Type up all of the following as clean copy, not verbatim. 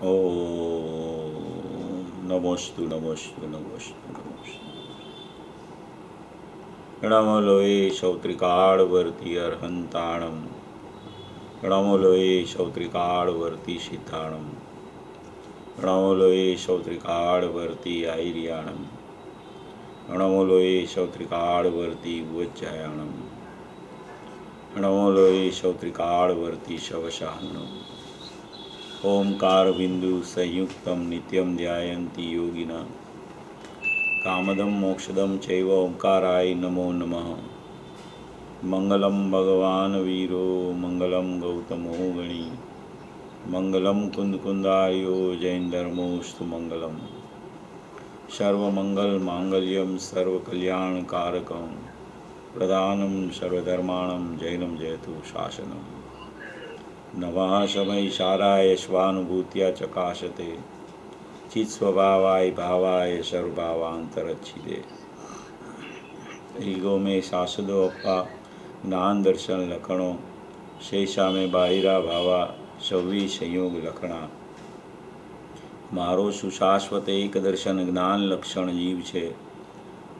નમોસ્તુ નમોસ્તુ નમોસ્તુ નમોસ્તુ. પ્રણમલોએ સૌત્રિકાળવર્તી અર્હંતાણમ. પ્રણમલોએ સૌત્રિકાળવર્તી સિદ્ધાણમ. પ્રણમલોએ સૌત્રિકાળવર્તી આઈર્યાણમ. પ્રણમલોએ સૌત્રિકાળવર્તી ઉચ્ચાયાણમ. પ્રણમલોએ સૌત્રિકાળવર્તી શવશાહનમ. ઓમકાર બિંદુ સંયુક્તમ નિત્યમ ધ્યાયંતિ યોગિના. કામદમ મોક્ષદમ ચૈવ ઓમકારાય નમો નમઃ. મંગલમ ભગવાન વીરો મંગલમ ગૌતમો ગણી. મંગલમ કુંદકુંદાર્યો જૈન ધર્મોસ્તુ મંગલમ. સર્વમંગલ માંગલ્યમ સર્વકલ્યાણકારકમ. પ્રધાનમ સર્વધર્માણમ જૈનમ જયતુ શાસનમ. નમઃ સમય સારાય સ્વાનુભૂત્યા ચકાશતે. ચિત સ્વભાવાય ભાવાય સર્વભાવાંતરચ્છિદે. ઈગો મેં શાસદો અપ્પા જ્ઞાન દર્શન લખણો. શેષા મેં બાહિરા ભાવા સૌવી સંયોગ લખણા. મારો સુશાશ્વત એક દર્શન જ્ઞાન લક્ષણ જીવ છે.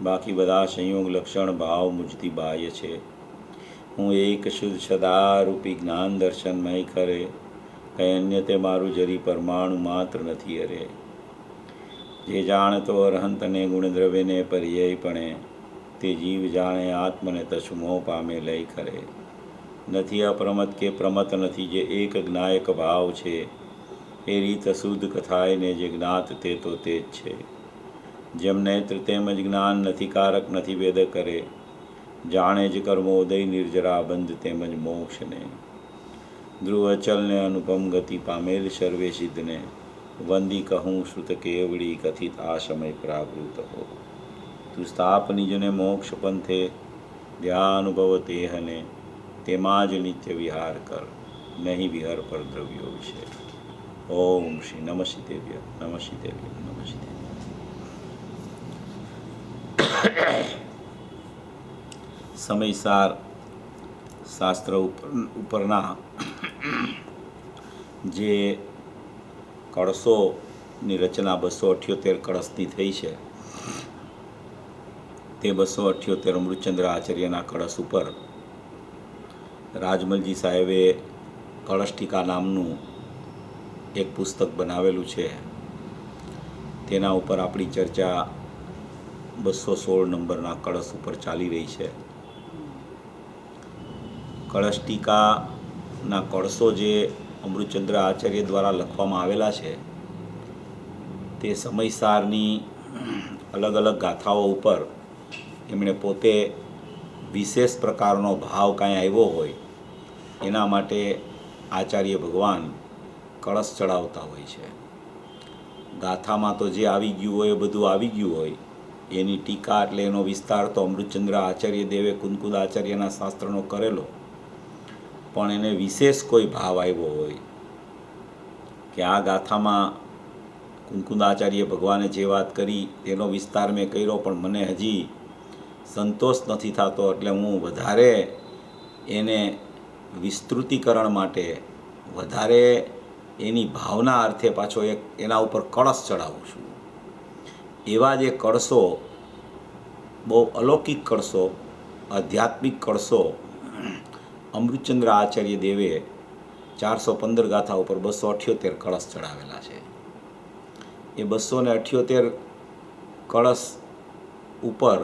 બાકી બધા સંયોગ લક્ષણ ભાવ મુજથી બાહ્ય છે. હું એક શુદ્ધ સદારૂપી જ્ઞાન દર્શનમય કરે. કંઈ અન્ય તે મારું જરી પરમાણુ માત્ર નથી અરે. જે જાણતો અરહંતને ગુણદ્રવ્યને પર્યાયપણે. તે જીવ જાણે આત્મને તસમો પામે લઈ ખરે. નથી અપ્રમત કે પ્રમત નથી જે એક જ્ઞાયક ભાવ છે. એ રીત શુદ્ધ કથાયને જે જ્ઞાત તે તો તે જ છે. જેમ નેત્ર તેમજ જ્ઞાન નથી કારક નથી વેદ કરે. જાણે જ કર્મોદય નિર્જરા બંધ તેમજ મોક્ષને. ધ્રુવ અચલને અનુપમ ગતિ પામેલ સર્વે સિદ્ધને. વંદી કહું શ્રુત કેવડી કથિત આ સમય પ્રાવૃત હો. તું સ્થાપ નિજને મોક્ષ પંથે. ધ્યાનુભવ તેહને. તેમાં જ નિત્ય વિહાર કર. નહીં વિહર પર દ્રવ્યો વિશે. ઓમ શ્રી નમઃશિતેભ્ય નમઃશિતેભ્ય નમઃશિતેભ્ય. સમયસાર શાસ્ત્ર ઉપરના જે કળશોની રચના 278 કળશની થઈ છે. તે 278 અમૃતચંદ્ર આચાર્યના કળશ ઉપર રાજમલજી સાહેબે કળશ ટીકા નામનું એક પુસ્તક બનાવેલું છે. તેના ઉપર આપણી ચર્ચા 216 નંબરના કળશ ઉપર ચાલી રહી છે. કળશ ટીકાના કળશો જે અમૃતચંદ્ર આચાર્ય દ્વારા લખવામાં આવેલા છે તે સમયસારની અલગ અલગ ગાથાઓ ઉપર એમણે પોતે વિશેષ પ્રકારનો ભાવ કાંઈ આવ્યો હોય એના માટે આચાર્ય ભગવાન કળશ ચડાવતા હોય છે. ગાથામાં તો જે આવી ગયું હોય એ બધું આવી ગયું હોય. એની ટીકા એટલે એનો વિસ્તાર તો અમૃતચંદ્ર આચાર્ય દેવે કુંદકુદ આચાર્યના શાસ્ત્રનો કરેલો. પણ એને વિશેષ કોઈ ભાવ આવ્યો હોય કે આ ગાથામાં કુંદકુદાચાર્ય ભગવાને જે વાત કરી તેનો વિસ્તાર મેં કર્યો પણ મને હજી સંતોષ નથી થતો, એટલે હું વધારે એને વિસ્તૃતિકરણ માટે વધારે એની ભાવના અર્થે પાછો એક એના ઉપર કળશ ચડાવું છું. એવા જે કળશો, બહુ અલૌકિક કળશો, આધ્યાત્મિક કળશો અમૃતચંદ્ર આચાર્ય દેવે 415 ગાથા ઉપર 278 કળશ ચડાવેલા છે. એ 278 કળશ ઉપર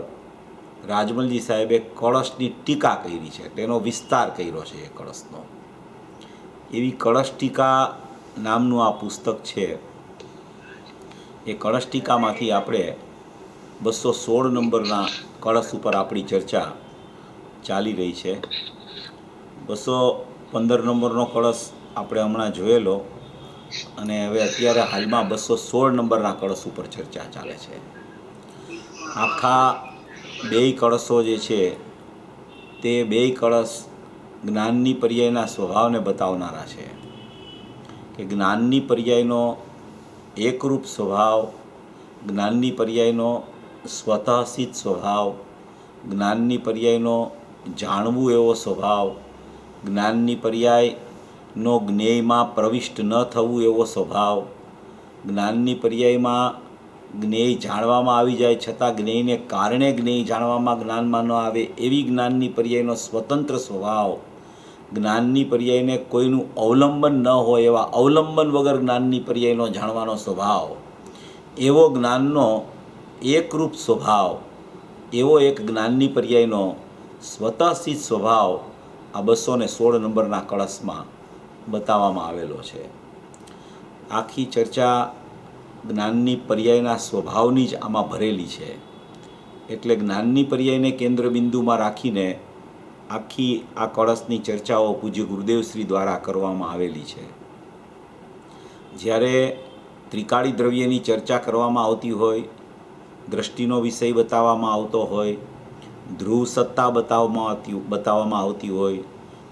રાજમલજી સાહેબે કળશની ટીકા કરી છે, તેનો વિસ્તાર કર્યો છે એ કળશનો. એવી કળશ ટીકા નામનું આ પુસ્તક છે. એ કળશ ટીકામાંથી આપણે 216 નંબરના કળશ ઉપર આપણી ચર્ચા ચાલી રહી છે. 215 નંબરનો કળશ આપણે હમણાં જોયેલો અને હવે અત્યારે હાલમાં 216 નંબરના કળશ ઉપર ચર્ચા ચાલે છે. આખા 2 કળશો જે છે તે 2 કળશ જ્ઞાનની પર્યાયના સ્વભાવને બતાવનારા છે કે જ્ઞાનની પર્યાયનો એકરૂપ સ્વભાવ, જ્ઞાનની પર્યાયનો સ્વતઃસિદ્ધ સ્વભાવ, જ્ઞાનની પર્યાયનો જાણવું એવો સ્વભાવ, જ્ઞાનની પર્યાયનો જ્ઞેયમાં પ્રવિષ્ટ ન થવું એવો સ્વભાવ, જ્ઞાનની પર્યાયમાં જ્ઞેય જાણવામાં આવી જાય છતાં જ્ઞેયને કારણે જ્ઞેય જાણવામાં જ્ઞાનમાં ન આવે એવી જ્ઞાનની પર્યાયનો સ્વતંત્ર સ્વભાવ, જ્ઞાનની પર્યાયને કોઈનું અવલંબન ન હોય એવા અવલંબન વગર જ્ઞાનની પર્યાયનો જાણવાનો સ્વભાવ, એવો જ્ઞાનનો એકરૂપ સ્વભાવ, એવો એક જ્ઞાનની પર્યાયનો સ્વતઃસિદ્ધ સ્વભાવ આ 216 નંબરના કળશમાં બતાવવામાં આવેલો છે. આખી ચર્ચા જ્ઞાનની પર્યાયના સ્વભાવની જ આમાં ભરેલી છે. એટલે જ્ઞાનની પર્યાયને કેન્દ્રબિંદુમાં રાખીને આખી આ કળશની ચર્ચાઓ પૂજ્ય ગુરુદેવશ્રી દ્વારા કરવામાં આવેલી છે. જ્યારે ત્રિકાળી દ્રવ્યની ચર્ચા કરવામાં આવતી હોય, દ્રષ્ટિનો વિષય બતાવવામાં આવતો હોય, ધ્રુવ સત્તા બતાવવામાં આવતી હોય,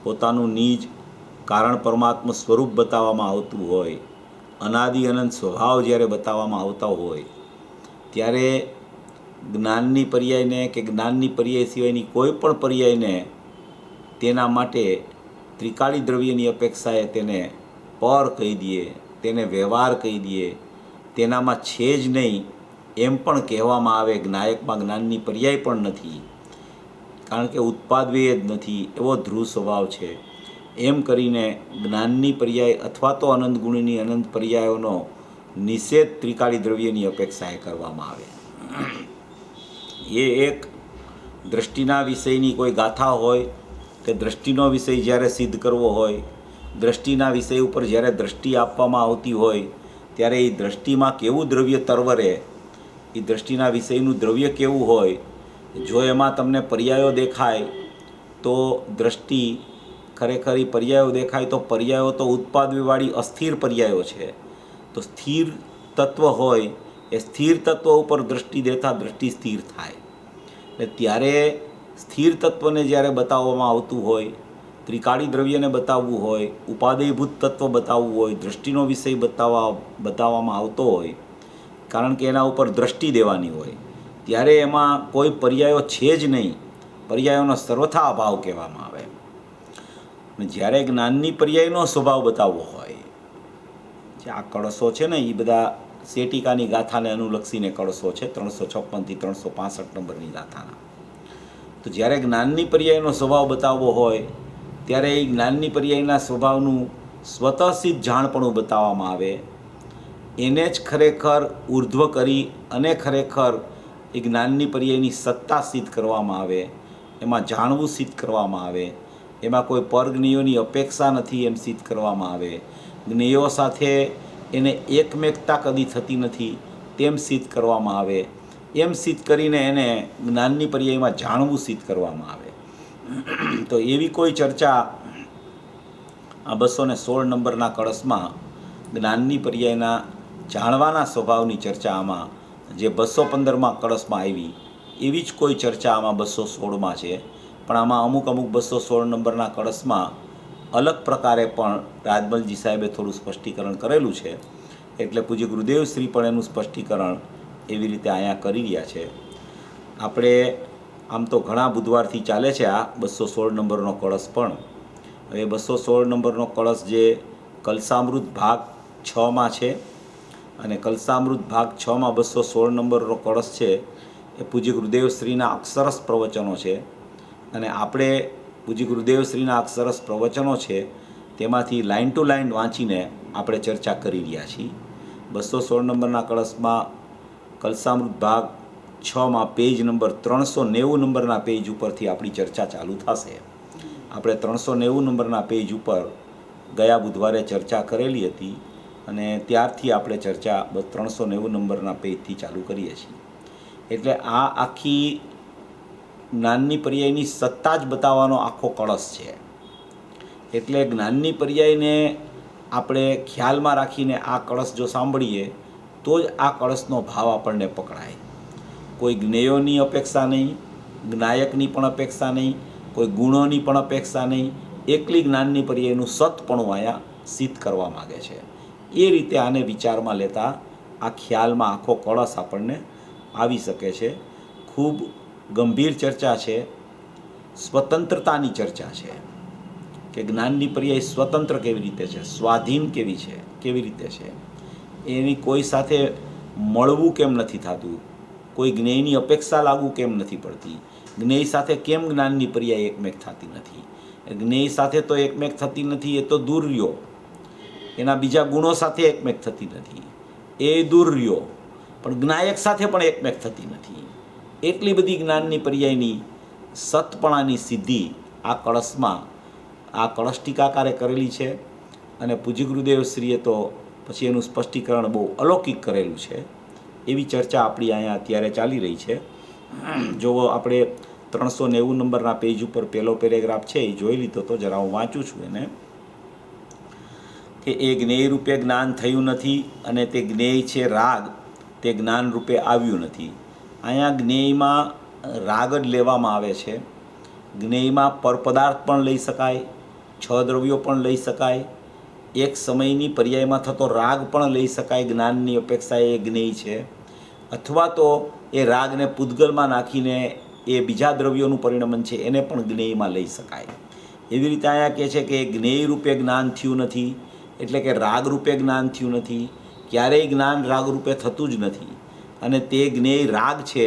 પોતાનું નિજ કારણ પરમાત્મ સ્વરૂપ બતાવવામાં આવતું હોય, અનાદિ અનંત સ્વભાવ જ્યારે બતાવવામાં આવતા હોય, ત્યારે જ્ઞાનની પર્યાયને કે જ્ઞાનની પર્યાય સિવાયની કોઈ પણ પર્યાયને તેના માટે ત્રિકાળી દ્રવ્યની અપેક્ષાએ તેને પર કહી દઈએ, તેને વ્યવહાર કહી દઈએ, તેનામાં છે જ નહીં એમ પણ કહેવામાં આવે. જ્ઞાયકમાં જ્ઞાનની પર્યાય પણ નથી, કારણ કે ઉત્પાદવ્ય જ નથી, એવો ધ્રુવ સ્વભાવ છે. એમ કરીને જ્ઞાનની પર્યાય અથવા તો અનંત ગુણની અનંત પર્યાયોનો નિષેધ ત્રિકાળી દ્રવ્યની અપેક્ષાએ કરવામાં આવે. એ એક દ્રષ્ટિના વિષયની કોઈ ગાથા હોય કે દ્રષ્ટિનો વિષય જ્યારે સિદ્ધ કરવો હોય, દ્રષ્ટિના વિષય ઉપર જ્યારે દ્રષ્ટિ આપવામાં આવતી હોય ત્યારે એ દ્રષ્ટિમાં કેવું દ્રવ્ય તરવરે, એ દ્રષ્ટિના વિષયનું દ્રવ્ય કેવું હોય, જો એમાં તમને પર્યાયો દેખાય તો દ્રષ્ટિ ખરેખર એ પર્યાયો દેખાય તો પર્યાયો તો ઉત્પાદવાળી અસ્થિર પર્યાયો છે. તો સ્થિર તત્વ હોય એ સ્થિર તત્વ ઉપર દ્રષ્ટિ દેતા દ્રષ્ટિ સ્થિર થાય. એટલે ત્યારે સ્થિર તત્વને જ્યારે બતાવવામાં આવતું હોય, ત્રિકાળી દ્રવ્યને બતાવવું હોય, ઉપાદેયભૂત તત્વ બતાવવું હોય, દ્રષ્ટિનો વિષય બતાવવામાં આવતો હોય, કારણ કે એના ઉપર દ્રષ્ટિ દેવાની હોય, ત્યારે એમાં કોઈ પર્યાયો છે જ નહીં, પર્યાયોનો સર્વથા અભાવ કહેવામાં આવે. અને જ્યારે જ્ઞાનની પર્યાયનો સ્વભાવ બતાવવો હોય, જે આ કળશો છે ને એ બધા શેટિકાની ગાથાને અનુલક્ષીને કળશો છે, 356 થી 365 નંબરની ગાથાના. તો જ્યારે જ્ઞાનની પર્યાયનો સ્વભાવ બતાવવો હોય ત્યારે એ જ્ઞાનની પર્યાયના સ્વભાવનું સ્વતઃસિદ્ધ જાણપણું બતાવવામાં આવે. એને જ ખરેખર ઉર્ધ્વ કરી અને ખરેખર એ જ્ઞાનની પર્યાયની સત્તા સિદ્ધ કરવામાં આવે, એમાં જાણવું સિદ્ધ કરવામાં આવે, એમાં કોઈ પરજ્ઞેયોની અપેક્ષા નથી એમ સિદ્ધ કરવામાં આવે, જ્ઞેયો સાથે એને એકમેકતા કદી થતી નથી તેમ સિદ્ધ કરવામાં આવે. એમ સિદ્ધ કરીને એને જ્ઞાનની પર્યાયમાં જાણવું સિદ્ધ કરવામાં આવે. તો એવી કોઈ ચર્ચા આ 216 નંબરના કળશમાં જ્ઞાનની પર્યાયના જાણવાના સ્વભાવની ચર્ચા આમાં જે 215માં કળશમાં આવી એવી જ કોઈ ચર્ચા આમાં 216માં છે. પણ આમાં અમુક 216 નંબરના કળશમાં અલગ પ્રકારે પણ રાજમલજી સાહેબે થોડું સ્પષ્ટીકરણ કરેલું છે. એટલે પૂજ્ય ગુરુદેવશ્રી પણ એનું સ્પષ્ટીકરણ એવી રીતે અહીંયા કરી રહ્યા છે. આપણે આમ તો ઘણા બુધવારથી ચાલે છે આ 216 નંબરનો કળશ, પણ હવે 216 નંબરનો કળશ જે કલસામૃત ભાગ 6માં છે અને કલસામૃત ભાગ 6માં 216 નંબરનો કળશ છે એ પૂજ્ય ગુરુદેવશ્રીના અક્ષરસ પ્રવચનો છે. અને આપણે પૂજ્ય ગુરુદેવશ્રીના અક્ષરસ પ્રવચનો છે તેમાંથી લાઇન ટુ લાઇન વાંચીને આપણે ચર્ચા કરી રહ્યા છીએ. 216 નંબરના કળશમાં કલસામૃત ભાગ 6માં પેજ નંબર 390 નંબરના પેજ ઉપરથી આપણી ચર્ચા ચાલુ થશે. આપણે 390 નંબરના પેજ ઉપર ગયા બુધવારે ચર્ચા કરેલી હતી અને ત્યારથી આપણે ચર્ચા 390 નંબરના પેજથી ચાલુ કરીએ છીએ. એટલે આ આખી જ્ઞાનની પર્યાયની સત્તા જ બતાવવાનો આખો કળશ છે. એટલે જ્ઞાનની પર્યાયને આપણે ખ્યાલમાં રાખીને આ કળશ જો સાંભળીએ તો જ આ કળશનો ભાવ આપણને પકડાય. કોઈ જ્ઞેયોની અપેક્ષા નહીં, જ્ઞાયકની પણ અપેક્ષા નહીં, કોઈ ગુણોની પણ અપેક્ષા નહીં, એકલી જ્ઞાનની પર્યાયનું સતપણું અહીંયા સિદ્ધ કરવા માગે છે. એ રીતે આને વિચારમાં લેતા આ ખ્યાલમાં આખો કળશ આપણને આવી શકે છે. ખૂબ ગંભીર ચર્ચા છે, સ્વતંત્રતાની ચર્ચા છે કે જ્ઞાનની પર્યાય સ્વતંત્ર કેવી રીતે છે, સ્વાધીન કેવી રીતે છે, એની કોઈ સાથે મળવું કેમ નથી થતું, કોઈ જ્ઞેયની અપેક્ષા લાગવું કેમ નથી પડતી, જ્ઞેય સાથે કેમ જ્ઞાનની પર્યાય એકમેક થતી નથી. જ્ઞેય સાથે તો એકમેક થતી નથી, એ તો દૂર રહ્યો. એના બીજા ગુણો સાથે એકમેક થતી નથી, એ દૂર રહ્યો. પણ જ્ઞાયક સાથે પણ એકમેક થતી નથી. એટલી બધી જ્ઞાનની પર્યાયની સતપણાની સિદ્ધિ આ કળશમાં, આ કળશ ટીકાકારે કરેલી છે. અને પૂજ્ય ગુરુદેવશ્રીએ તો પછી એનું સ્પષ્ટીકરણ બહુ અલૌકિક કરેલું છે. એવી ચર્ચા આપણી અહીંયા અત્યારે ચાલી રહી છે. જો આપણે 390 નંબરના પેજ ઉપર પહેલો પેરેગ્રાફ છે એ જોઈ લીધો તો જરા હું વાંચું છું એને, કે એ જ્ઞેય રૂપે જ્ઞાન થયું નથી અને તે જ્ઞેય છે રાગ તે જ્ઞાન રૂપે આવ્યું નથી. અહીંયા જ્ઞેયમાં રાગ જ લેવામાં આવે છે. જ્ઞેયમાં પરપદાર્થ પણ લઈ શકાય, 6 દ્રવ્યો પણ લઈ શકાય, એક સમયની પર્યાયમાં થતો રાગ પણ લઈ શકાય. જ્ઞાનની અપેક્ષાએ એ જ્ઞેય છે. અથવા તો એ રાગને પૂદગલમાં નાખીને એ બીજા દ્રવ્યોનું પરિણમન છે એને પણ જ્ઞેયમાં લઈ શકાય. એવી રીતે અહીંયા કહે છે કે જ્ઞેય રૂપે જ્ઞાન થયું નથી, એટલે કે રાગ રૂપે જ્ઞાન થયું નથી. ક્યારેય જ્ઞાન રાગ રૂપે થતું જ નથી. અને તે જ્ઞેય રાગ છે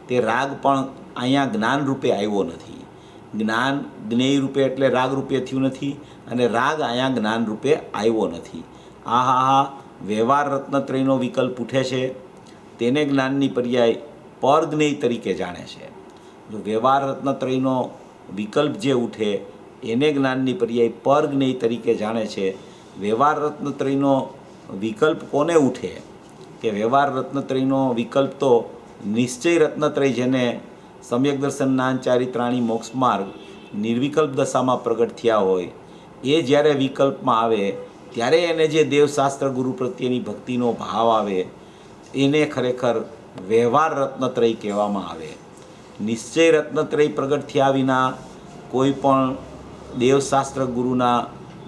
તે રાગ પણ અહીંયા જ્ઞાન રૂપે આવ્યો નથી. જ્ઞાન જ્ઞેય રૂપે એટલે રાગ રૂપે થયું નથી, અને રાગ અહીંયા જ્ઞાન રૂપે આવ્યો નથી. આ વ્યવહાર રત્નત્રયનો વિકલ્પ ઉઠે છે, તેને જ્ઞાનની પર્યાય પરજ્ઞેય તરીકે જાણે છે. જો વ્યવહાર રત્નત્રયનો વિકલ્પ જે ઉઠે એને જ્ઞાનની પર્યાય પરજ્ઞેય તરીકે જાણે છે. વ્યવહાર રત્નત્રયનો વિકલ્પ કોને ઉઠે? કે વ્યવહાર રત્નત્રયનો વિકલ્પ તો નિશ્ચય રત્નત્રય, જેને સમ્યક દર્શન જ્ઞાન ચારિત્રાણી મોક્ષ માર્ગ નિર્વિકલ્પ દશામાં પ્રગટ થયા હોય, એ જ્યારે વિકલ્પમાં આવે ત્યારે એને જે દેવશાસ્ત્ર ગુરુ પ્રત્યેની ભક્તિનો ભાવ આવે એને ખરેખર વ્યવહાર રત્નત્રય કહેવામાં આવે. નિશ્ચય રત્નત્રય પ્રગટ થયા વિના કોઈ પણ દેવશાસ્ત્ર ગુરુના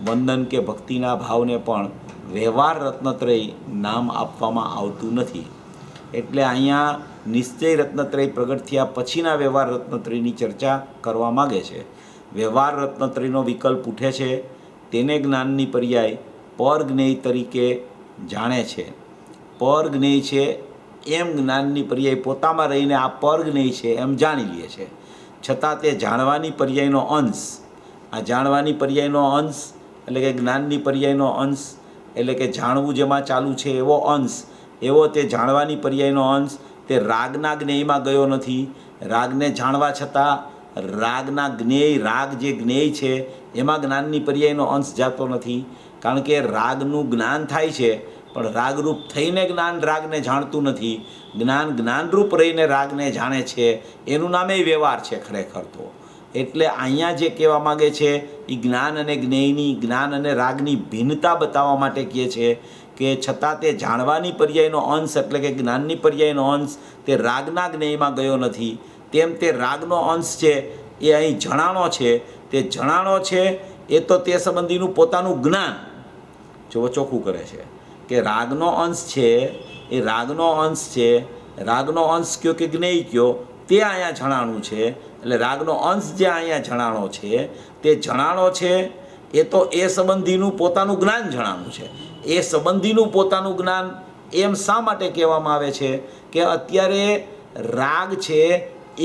વંદન કે ભક્તિના ભાવને પણ વ્યવહાર રત્નત્રય નામ આપવામાં આવતું નથી. એટલે અહીંયા નિશ્ચય રત્નત્રય પ્રગટ થયા પછીના વ્યવહાર રત્નત્રયની ચર્ચા કરવા માગે છે. વ્યવહાર રત્નત્રયનો વિકલ્પ ઉઠે છે, તેને જ્ઞાનની પર્યાય પરજ્ઞેય તરીકે જાણે છે. પરજ્ઞેય છે એમ જ્ઞાનની પર્યાય પોતામાં રહીને આ પરજ્ઞેય છે એમ જાણી લે છે. છતાં તે જાણવાની પર્યાયનો અંશ, આ જાણવાની પર્યાયનો અંશ એટલે કે જ્ઞાનની પર્યાયનો અંશ, એટલે કે જાણવું જેમાં ચાલુ છે એવો અંશ, એવો તે જાણવાની પર્યાયનો અંશ તે રાગના જ્ઞેયમાં ગયો નથી. રાગને જાણવા છતાં રાગના જ્ઞેય, રાગ જે જ્ઞેય છે એમાં જ્ઞાનની પર્યાયનો અંશ જાતો નથી. કારણ કે રાગનું જ્ઞાન થાય છે પણ રાગરૂપ થઈને જ્ઞાન રાગને જાણતું નથી. જ્ઞાન જ્ઞાનરૂપ રહીને રાગને જાણે છે, એનું નામે વ્યવહાર છે ખરેખર તો. એટલે અહીંયા જે કહેવા માગે છે એ જ્ઞાન અને જ્ઞેયની, જ્ઞાન અને રાગની ભિન્નતા બતાવવા માટે કહે છે કે છતાં તે જાણવાની પર્યાયનો અંશ એટલે કે જ્ઞાનની પર્યાયનો અંશ તે રાગના જ્ઞેયમાં ગયો નથી. તેમ તે રાગનો અંશ છે એ અહીં જણાણો છે. તે જણાણો છે એ તો તે સંબંધીનું પોતાનું જ્ઞાન જો ચોખ્ખું કરે છે કે રાગનો અંશ છે એ રાગનો અંશ છે. રાગનો અંશ કયો કે જ્ઞેય કયો તે અહીંયા જણાણું છે. એટલે રાગનો અંશ જે અહીંયા જણાણો છે તે જણાણો છે એ તો એ સંબંધીનું પોતાનું જ્ઞાન જણાણું છે. એ સંબંધીનું પોતાનું જ્ઞાન એમ શા માટે કહેવામાં આવે છે કે અત્યારે રાગ છે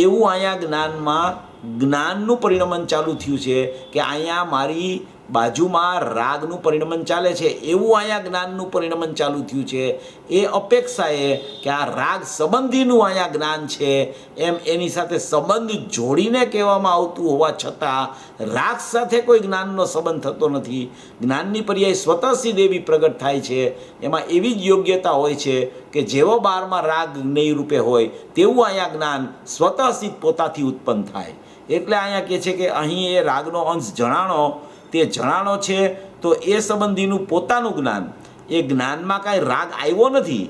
એવું અહીંયા જ્ઞાનમાં જ્ઞાનનું પરિણમન ચાલુ થયું છે, કે અહીંયા મારી બાજુમાં રાગનું પરિણમન ચાલે છે એવું અહીંયા જ્ઞાનનું પરિણમન ચાલુ થયું છે. એ અપેક્ષાએ કે આ રાગ સંબંધીનું અહીંયા જ્ઞાન છે એમ એની સાથે સંબંધ જોડીને કહેવામાં આવતું હોવા છતાં રાગ સાથે કોઈ જ્ઞાનનો સંબંધ થતો નથી. જ્ઞાનની પર્યાય સ્વતઃસિદ્ધ એવી પ્રગટ થાય છે. એમાં એવી જ યોગ્યતા હોય છે કે જેવો બારમાં રાગ જ્ઞેય રૂપે હોય તેવું અહીંયા જ્ઞાન સ્વતઃસિદ્ધ પોતાથી ઉત્પન્ન થાય. એટલે અહીંયા કહે છે કે અહીં એ રાગનો અંશ જણાણો, તે જણાણો છે તો એ સંબંધીનું પોતાનું જ્ઞાન, એ જ્ઞાનમાં કાંઈ રાગ આવ્યો નથી.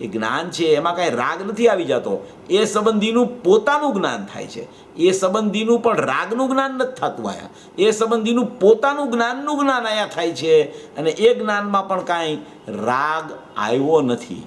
એ જ્ઞાન છે એમાં કાંઈ રાગ નથી આવી જતો. એ સંબંધીનું પોતાનું જ્ઞાન થાય છે. એ સંબંધીનું પણ રાગનું જ્ઞાન નથી થતું અહીંયા. એ સંબંધીનું પોતાનું જ્ઞાનનું જ્ઞાન અહીંયા થાય છે. અને એ જ્ઞાનમાં પણ કાંઈ રાગ આવ્યો નથી.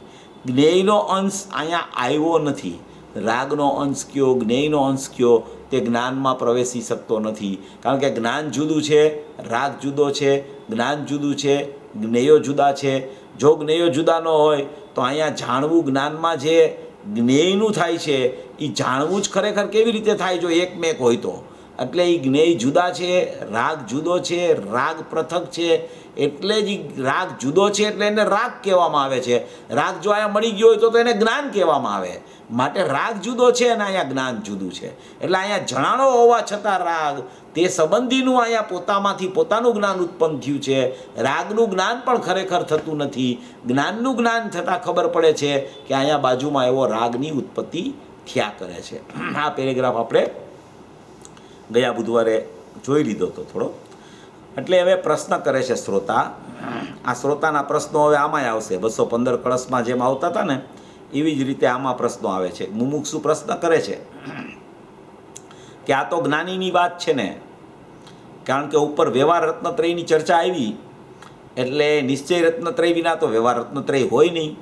જ્ઞેયનો અંશ અહીંયા આવ્યો નથી. રાગનો અંશ કયો, જ્ઞેયનો અંશ કયો તે જ્ઞાનમાં પ્રવેશી શકતો નથી. કારણ કે જ્ઞાન જુદું છે, રાગ જુદો છે. જ્ઞાન જુદું છે, જ્ઞેયો જુદા છે. જો જ્ઞેયો જુદા ન હોય તો અહીંયા જાણવું જ્ઞાનમાં જે જ્ઞેયનું થાય છે એ જાણવું જ ખરેખર કેવી રીતે થાય જો એકમેક હોય તો. એટલે એ જ્ઞેય જુદા છે, રાગ જુદો છે, રાગ પૃથક છે, એટલે જ રાગ જુદો છે એટલે એને રાગ કહેવામાં આવે છે. રાગ જો અહીંયા મળી ગયો હોય તો એને જ્ઞાન કહેવામાં આવે. માટે રાગ જુદો છે અને અહીંયા જ્ઞાન જુદું છે. એટલે અહીંયા જણાણો હોવા છતાં રાગ તે સંબંધીનું અહીંયા પોતામાંથી પોતાનું જ્ઞાન ઉત્પન્ન થયું છે. રાગનું જ્ઞાન પણ ખરેખર થતું નથી. જ્ઞાનનું જ્ઞાન થતાં ખબર પડે છે કે અહીંયા બાજુમાં એવો રાગની ઉત્પત્તિ થયા કરે છે. આ પેરેગ્રાફ આપણે ગયા બુધવારે જોઈ લીધો હતો થોડો. એટલે હવે પ્રશ્ન કરે છે શ્રોતા. આ શ્રોતાના પ્રશ્નો હવે આમાંય આવશે. 215 કળશમાં જેમ આવતા હતા ને એવી જ રીતે આમાં પ્રશ્નો આવે છે. મુમુક્ષુ પ્રશ્ન કરે છે કે આ તો જ્ઞાનીની વાત છે ને, કારણ કે ઉપર વ્યવહાર રત્નત્રયની ચર્ચા આવી એટલે નિશ્ચય રત્નત્રય વિના તો વ્યવહાર રત્નત્રય હોય નહીં.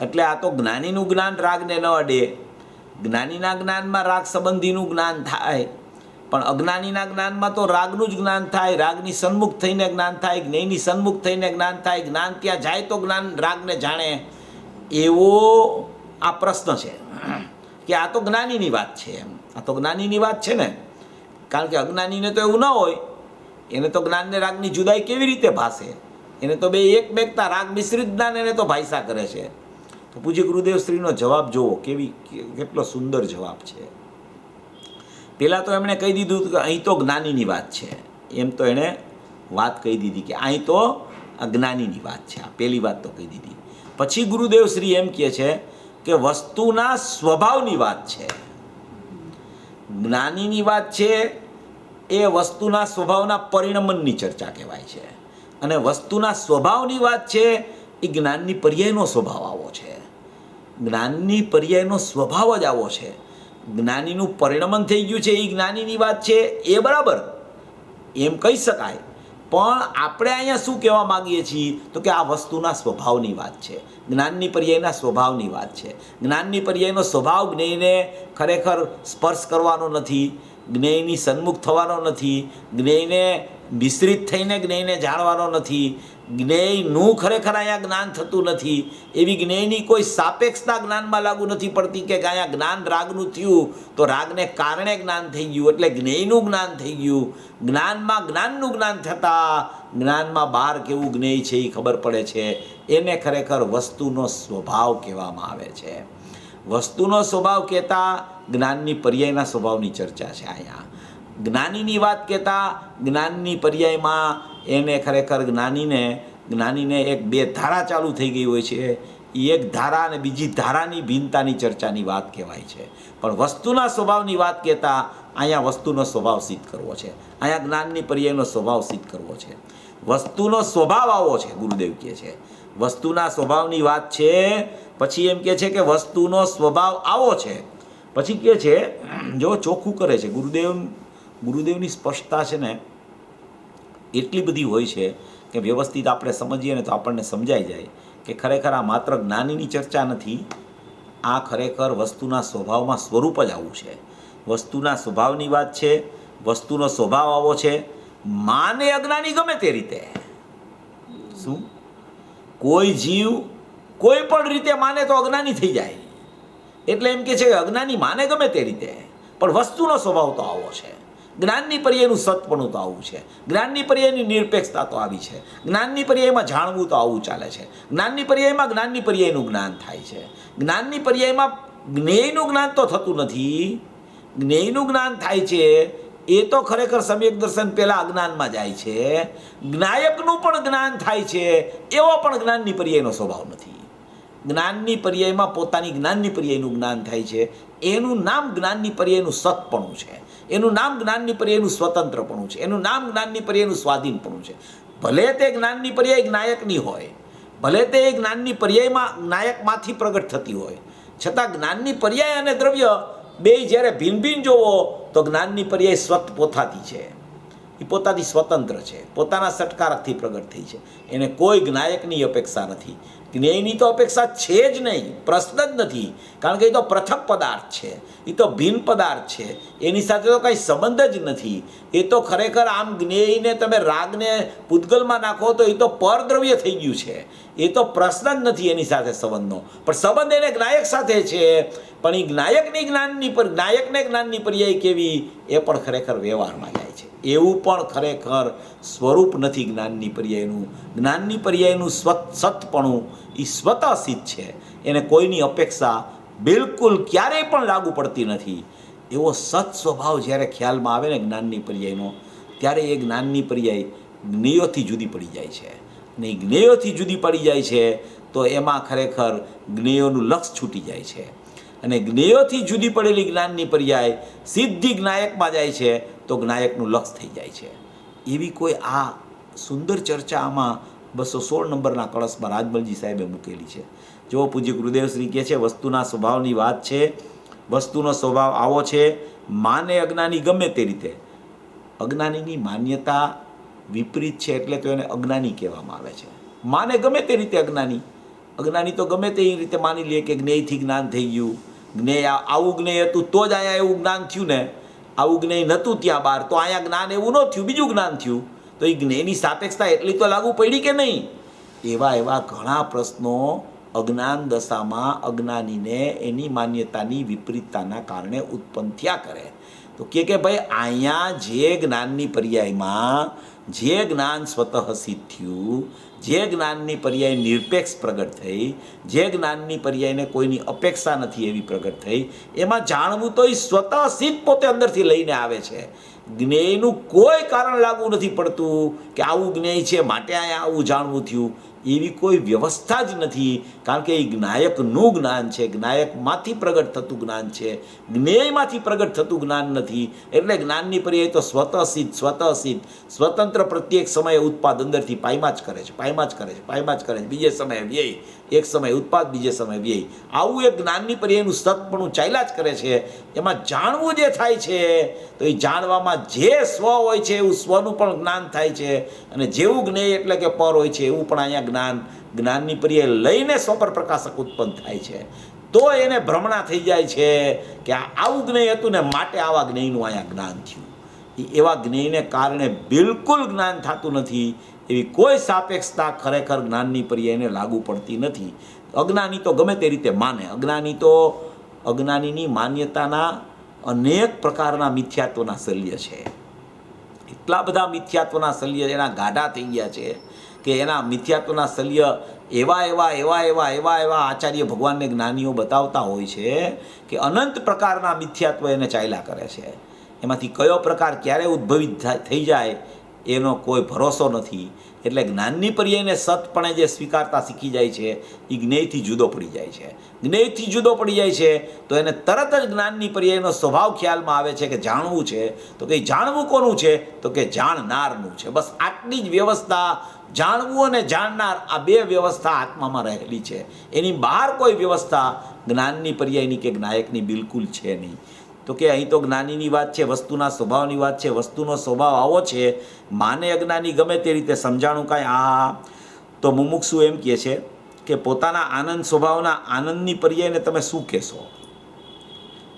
એટલે આ તો જ્ઞાનીનું જ્ઞાન રાગને ન અડે. જ્ઞાનીના જ્ઞાનમાં રાગ સંબંધીનું જ્ઞાન થાય, પણ અજ્ઞાનીના જ્ઞાનમાં તો રાગનું જ જ્ઞાન થાય. રાગની સન્મુખ થઈને જ્ઞાન થાય, જ્ઞેયની સન્મુખ થઈને જ્ઞાન થાય. જ્ઞાન ત્યાં જાય તો જ્ઞાન રાગને જાણે. એવો આ પ્રશ્ન છે કે આ તો જ્ઞાનીની વાત છે. એમ આ તો જ્ઞાનીની વાત છે ને, કારણ કે અજ્ઞાનીને તો એવું ન હોય. એને તો જ્ઞાનને રાગની જુદાઈ કેવી રીતે ભાષે? એને તો બે એકમેકતા રાગ મિશ્રિત જ્ઞાન એને તો ભાષા કરે છે. તો પૂજ્ય ગુરુદેવ શ્રીનો જવાબ જુઓ, કેટલો સુંદર જવાબ છે. પહેલાં તો એમણે કહી દીધું કે અહીં તો જ્ઞાનીની વાત છે. એમ તો એણે વાત કહી દીધી કે અહીં તો અજ્ઞાનીની વાત છે. આ પહેલી વાત તો કહી દીધી. પછી ગુરુદેવ શ્રી એમ કહે છે કે વસ્તુના સ્વભાવની વાત છે. જ્ઞાનીની વાત છે એ વસ્તુના સ્વભાવના પરિણમનની ચર્ચા કહેવાય છે, અને વસ્તુના સ્વભાવની વાત છે એ જ્ઞાનની પર્યાયનો સ્વભાવ આવો છે. જ્ઞાનની પર્યાયનો સ્વભાવ જ આવો છે. જ્ઞાનીનું પરિણમન થઈ ગયું છે એ જ્ઞાનીની વાત છે, એ બરાબર એમ કહી શકાય. પણ આપણે અહીંયા શું કહેવા માગીએ છીએ તો કે આ વસ્તુના સ્વભાવની વાત છે, જ્ઞાનની પર્યાયના સ્વભાવની વાત છે. જ્ઞાનની પર્યાયનો સ્વભાવ જ્ઞેયને ખરેખર સ્પર્શ કરવાનો નથી, જ્ઞેયની સન્મુખ થવાનો નથી, જ્ઞેયને મિશ્રિત થઈને જ્ઞેયને જાણવાનો નથી, જ્ઞેયનું ખરેખર અહીંયા જ્ઞાન થતું નથી. એવી જ્ઞેયની કોઈ સાપેક્ષતા જ્ઞાનમાં લાગુ નથી પડતી કે અહીંયા જ્ઞાન રાગનું થયું તો રાગને કારણે જ્ઞાન થઈ ગયું એટલે જ્ઞેયનું જ્ઞાન થઈ ગયું. જ્ઞાનમાં જ્ઞાનનું જ્ઞાન થતાં જ્ઞાનમાં બહાર કેવું જ્ઞેય છે એ ખબર પડે છે. એને ખરેખર વસ્તુનો સ્વભાવ કહેવામાં આવે છે. વસ્તુનો સ્વભાવ કહેતા જ્ઞાનની પર્યાયના સ્વભાવની ચર્ચા છે. અહીંયા જ્ઞાનીની વાત કહેતા જ્ઞાનની પર્યાયમાં એને ખરેખર જ્ઞાનીને એક બે ધારા ચાલુ થઈ ગઈ હોય છે. એ એક ધારા અને બીજી ધારાની ભિન્નતાની ચર્ચાની વાત કહેવાય છે. પણ વસ્તુના સ્વભાવની વાત કહેતા અહીંયા વસ્તુનો સ્વભાવ સિદ્ધ કરવો છે. અહીંયા જ્ઞાનની પર્યાયનો સ્વભાવ સિદ્ધ કરવો છે. વસ્તુનો સ્વભાવ આવો છે ગુરુદેવ કહે છે. વસ્તુના સ્વભાવની વાત છે. પછી એમ કહે છે કે વસ્તુનો સ્વભાવ આવો છે. પછી કહે છે, જો ચોખ્ખું કરે છે ગુરુદેવની સ્પષ્ટતા છે ને એટલી બધી હોય છે કે વ્યવસ્થિત આપણે સમજીએ ને તો આપણને સમજાઈ જાય કે ખરેખર આ માત્ર જ્ઞાનીની ચર્ચા નથી. આ ખરેખર વસ્તુના સ્વભાવમાં સ્વરૂપ જ આવું છે. વસ્તુના સ્વભાવની વાત છે. વસ્તુનો સ્વભાવ આવો છે. માને અજ્ઞાની ગમે તે રીતે, શું કોઈ જીવ કોઈ પણ રીતે માને તો અજ્ઞાની થઈ જાય. એટલે એમ કે છે અજ્ઞાની માને ગમે તે રીતે, પણ વસ્તુનો સ્વભાવ તો આવો છે. જ્ઞાનની પર્યાયનું સતપણું તો આવું છે. જ્ઞાનની પર્યાયની નિરપેક્ષતા તો આવી છે. જ્ઞાનની પર્યાયમાં જાણવું તો આવું ચાલે છે. જ્ઞાનની પર્યાયમાં જ્ઞાનની પર્યાયનું જ્ઞાન થાય છે. જ્ઞાનની પર્યાયમાં જ્ઞેયનું જ્ઞાન તો થતું નથી. જ્ઞેયનું જ્ઞાન થાય છે એ તો ખરેખર સમ્યક દર્શન પહેલાં અજ્ઞાનમાં જાય છે. જ્ઞાયકનું પણ જ્ઞાન થાય છે એવો પણ જ્ઞાનની પર્યાયનો સ્વભાવ નથી. જ્ઞાનની પર્યાયમાં પોતાની જ્ઞાનની પર્યાયનું જ્ઞાન થાય છે. એનું નામ જ્ઞાનની પર્યાયનું સતપણું છે. એનું નામ જ્ઞાનની પર્યાયનું સ્વતંત્રપણું છે. એનું નામ જ્ઞાનની પર્યાયનું સ્વાધીનપણું છે. ભલે તે જ્ઞાનની પર્યાય જ્ઞાયકની હોય, ભલે તે જ્ઞાનની પર્યાયમાં જ્ઞાયકમાંથી પ્રગટ થતી હોય, છતાં જ્ઞાનની પર્યાય અને દ્રવ્ય બે જ્યારે ભિન્ન ભિન્ન જોવો તો જ્ઞાનની પર્યાય સ્વત પોતાથી છે. એ પોતાથી સ્વતંત્ર છે. પોતાના સટકારકથી પ્રગટ થઈ છે. એને કોઈ જ્ઞાયકની અપેક્ષા નથી. જ્ઞેયની તો અપેક્ષા છે જ નહીં, પ્રશ્ન જ નથી. કારણ કે એ તો પૃથક પદાર્થ છે, એ તો ભિન્ન પદાર્થ છે, એની સાથે તો કંઈ સંબંધ જ નથી. એ તો ખરેખર આમ જ્ઞેયને તમે રાગને પૂતગલમાં નાખો તો એ તો પરદ્રવ્ય થઈ ગયું છે. એ તો પ્રશ્ન જ નથી એની સાથે સંબંધનો. પણ સંબંધ એને જ્ઞાયક સાથે છે. પણ એ જ્ઞાયકને જ્ઞાનની પર્યાય કેવી એ પણ ખરેખર વ્યવહારમાં જાય છે. એવું પણ ખરેખર સ્વરૂપ નથી જ્ઞાનની પર્યાયનું. જ્ઞાનની પર્યાયનું સતપણું એ સ્વતઃ સિદ્ધ છે. એને કોઈની અપેક્ષા બિલકુલ ક્યારેય પણ લાગુ પડતી નથી. એવો સત સ્વભાવ જ્યારે ખ્યાલમાં આવે ને જ્ઞાનની પર્યાયનો, ત્યારે એ જ્ઞાનની પર્યાય જ્ઞેયોથી જુદી પડી જાય છે. અને એ જ્ઞેયોથી જુદી પડી જાય છે તો એમાં ખરેખર જ્ઞેયોનું લક્ષ છૂટી જાય છે. અને જ્ઞેયોથી જુદી પડેલી જ્ઞાનની પર્યાય સીધી જ્ઞાયકમાં જાય છે તો જ્ઞાયકનું લક્ષ થઈ જાય છે. એવી કોઈ આ સુંદર ચર્ચા આમાં 216 નંબરના કળશમાં રાજમલજી સાહેબે મૂકેલી છે. જો પૂજ્ય ગુરુદેવશ્રી કહે છે, વસ્તુના સ્વભાવની વાત છે. વસ્તુનો સ્વભાવ આવો છે, માને અજ્ઞાની ગમે તે રીતે. અજ્ઞાનીની માન્યતા વિપરીત છે એટલે તો એને અજ્ઞાની કહેવામાં આવે છે. માને ગમે તે રીતે અજ્ઞાની તો ગમે તે રીતે માની લે કે જ્ઞેયથી જ્ઞાન થઈ ગયું. જ્ઞેય આવું જ્ઞેય હતું તો જ અહીંયા એવું જ્ઞાન થયું ને, આવું જ્ઞેય નહોતું ત્યાં બહાર તો અહીંયા જ્ઞાન એવું ન થયું, બીજું જ્ઞાન થયું. તો એ જ્ઞેયની સાપેક્ષતા એટલી તો લાગુ પડી કે નહીં? એવા ઘણા પ્રશ્નો અજ્ઞાન દશામાં અજ્ઞાનીને એની માન્યતાની વિપરીતતાના કારણે ઉત્પન્ન થયા કરે. તો કે ભાઈ અહીંયા જે જ્ઞાનની પર્યાયમાં જે જ્ઞાન સ્વતઃ સિદ્ધ થયું, જે જ્ઞાનની પર્યાય નિરપેક્ષ પ્રગટ થઈ, જે જ્ઞાનની પર્યાયને કોઈની અપેક્ષા નથી એવી પ્રગટ થઈ, એમાં જાણવું તો એ સ્વતઃ સિદ્ધ પોતે અંદરથી લઈને આવે છે. જ્ઞેયનું કોઈ કારણ લાગુ નથી પડતું કે આવું જ્ઞેય છે માટે અહીંયા આવું જાણવું થયું. એવી કોઈ વ્યવસ્થા જ નથી. કારણ કે એ જ્ઞાયકનું જ્ઞાન છે, જ્ઞાયકમાંથી પ્રગટ થતું જ્ઞાન છે, જ્ઞેયમાંથી પ્રગટ થતું જ્ઞાન નથી. એટલે જ્ઞાનની પર્યાય તો સ્વતઃ સિદ્ધ સ્વતંત્ર પ્રત્યેક સમયે ઉત્પાદ અંદરથી પાયમાં જ કરે છે. બીજે સમયે વ્યય, એક સમયે ઉત્પાદ, બીજે સમયે વ્યય. આવું એક જ્ઞાનની પર્યાયનું સતપણું ચાલ્યા જ કરે છે. એમાં જાણવું જે થાય છે તો એ જાણવામાં જે સ્વ હોય છે એવું સ્વનું પણ જ્ઞાન થાય છે. અને જેવું જ્ઞેય એટલે કે પર હોય છે એવું પણ અહીંયા જ્ઞાનની પર્યાય લઈને સ્વપર પ્રકાશક ઉત્પન્ન થાય છે. તો એને ભ્રમણા થઈ જાય છે કે આવું જ્ઞેય હતું ને માટે આવા જ્ઞેયનું અહીંયા જ્ઞાન થયું. એવા જ્ઞેયને કારણે બિલકુલ જ્ઞાન થતું નથી. એવી કોઈ સાપેક્ષતા ખરેખર જ્ઞાનની પર્યાયને લાગુ પડતી નથી. અજ્ઞાની તો ગમે તે રીતે માને. અજ્ઞાનીની માન્યતાના અનેક પ્રકારના મિથ્યાત્વના શલ્ય છે. એટલા બધા મિથ્યાત્વના શલ્ય એના ગાઢા થઈ ગયા છે કે એના મિથ્યાત્વના શલ્ય એવા આચાર્ય ભગવાનને જ્ઞાનીઓ બતાવતા હોય છે કે અનંત પ્રકારના મિથ્યાત્વ એને ચાલ્યા કરે છે. એમાંથી કયો પ્રકાર ક્યારે ઉદ્ભવિત થઈ જાય એનો કોઈ ભરોસો નથી. એટલે જ્ઞાનની પર્યાયને સતપણે જે સ્વીકારતા શીખી જાય છે એ જ્ઞેયથી જુદો પડી જાય છે. જ્ઞેયથી જુદો પડી જાય છે તો એને તરત જ જ્ઞાનની પર્યાયનો સ્વભાવ ખ્યાલમાં આવે છે કે જાણવું છે. તો કે જાણવું કોનું છે? તો કે જાણનારનું છે. બસ આટલી જ વ્યવસ્થા, જાણવું અને જાણનાર, આ બે વ્યવસ્થા આત્મામાં રહેલી છે. એની બહાર કોઈ વ્યવસ્થા જ્ઞાનની પર્યાયની કે જ્ઞાયકની બિલકુલ છે નહીં. તો કે અહીં તો જ્ઞાનીની વાત છે, વસ્તુના સ્વભાવની વાત છે. વસ્તુનો સ્વભાવ આવો છે, માને અજ્ઞાની ગમે તે રીતે સમજાણું કાંઈ તો મુમુક્ષુ એમ કહે છે કે પોતાના આનંદ સ્વભાવના આનંદની પર્યાયને તમે શું કહેશો?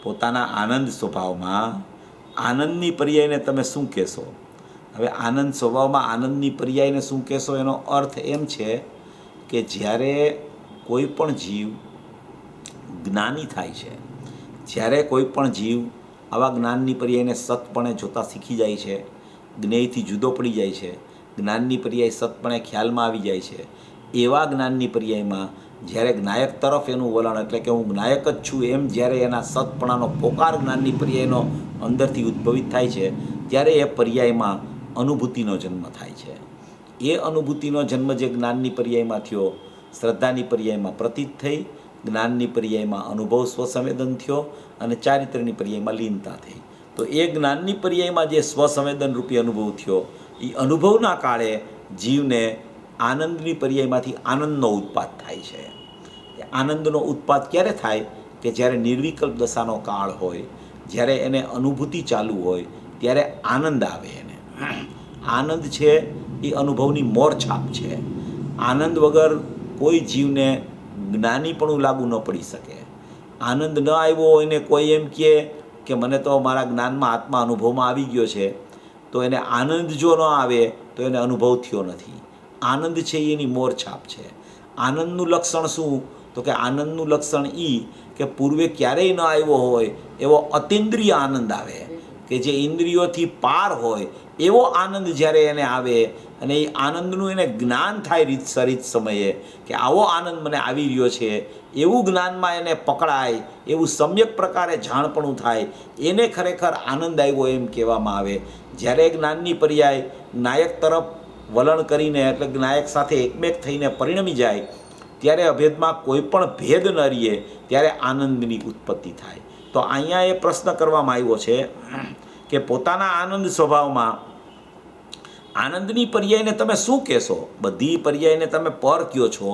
પોતાના આનંદ સ્વભાવમાં આનંદની પર્યાયને તમે શું કહેશો? હવે આનંદ સ્વભાવમાં આનંદની પર્યાયને શું કહેશો એનો અર્થ એમ છે કે જ્યારે કોઈ પણ જીવ જ્ઞાની થાય છે, જ્યારે કોઈ પણ જીવ આવા જ્ઞાનની પર્યાયને સતપણે જોતા શીખી જાય છે, જ્ઞેયથી જુદો પડી જાય છે, જ્ઞાનની પર્યાય સતપણે ખ્યાલમાં આવી જાય છે, એવા જ્ઞાનની પર્યાયમાં જ્યારે જ્ઞાયક તરફ એનું વલણ, એટલે કે હું જ્ઞાયક જ છું એમ જ્યારે એના સતપણાનો પોકાર જ્ઞાનની પર્યાયનો અંદરથી ઉદ્ભવિત થાય છે, ત્યારે એ પર્યાયમાં અનુભૂતિનો જન્મ થાય છે. એ અનુભૂતિનો જન્મ જે જ્ઞાનની પર્યાયમાં થયો, શ્રદ્ધાની પર્યાયમાં પ્રતીત થઈ, જ્ઞાનની પર્યાયમાં અનુભવ સ્વસંવેદન થયો અને ચારિત્ર્યની પર્યાયમાં લીનતા થઈ. તો એ જ્ઞાનની પર્યાયમાં જે સ્વસંવેદન રૂપી અનુભવ થયો, એ અનુભવના કાળે જીવને આનંદની પર્યાયમાંથી આનંદનો ઉત્પાદ થાય છે. એ આનંદનો ઉત્પાદ ક્યારે થાય? કે જ્યારે નિર્વિકલ્પ દશાનો કાળ હોય, જ્યારે એને અનુભૂતિ ચાલુ હોય, ત્યારે આનંદ આવે એને. આનંદ છે એ અનુભવની મોરછાપ છે. આનંદ વગર કોઈ જીવને જ્ઞાનીપણું લાગુ ન પડી શકે. આનંદ ન આવ્યો હોય ને કોઈ એમ કહે કે મને તો મારા જ્ઞાનમાં આત્મા અનુભવમાં આવી ગયો છે, તો એને આનંદ જો ન આવે તો એને અનુભવ થયો નથી. આનંદ છે એની મોરછાપ છે. આનંદનું લક્ષણ શું? તો કે આનંદનું લક્ષણ એ કે પૂર્વે ક્યારેય ન આવ્યો હોય એવો અતિન્દ્રિય આનંદ આવે, કે જે ઇન્દ્રિયોથી પાર હોય એવો આનંદ જ્યારે એને આવે અને એ આનંદનું એને જ્ઞાન થાય રીતસરીત સમયે કે આવો આનંદ મને આવી રહ્યો છે, એવું જ્ઞાનમાં એને પકડાય, એવું સમ્યક પ્રકારે જાણપણું થાય, એને ખરેખર આનંદ આવ્યો એમ કહેવામાં આવે. જ્યારે જ્ઞાનની પર્યાય નાયક તરફ વલણ કરીને એટલે નાયક સાથે એકમેક થઈને પરિણમી જાય ત્યારે અભેદમાં કોઈ પણ ભેદ ન રહીએ ત્યારે આનંદની ઉત્પત્તિ થાય. તો અહીંયા એ પ્રશ્ન કરવામાં આવ્યો છે કે પોતાના આનંદ સ્વભાવમાં આનંદની પર્યાયને તમે શું કહેશો? બધી પર્યાયને તમે પર કહો છો,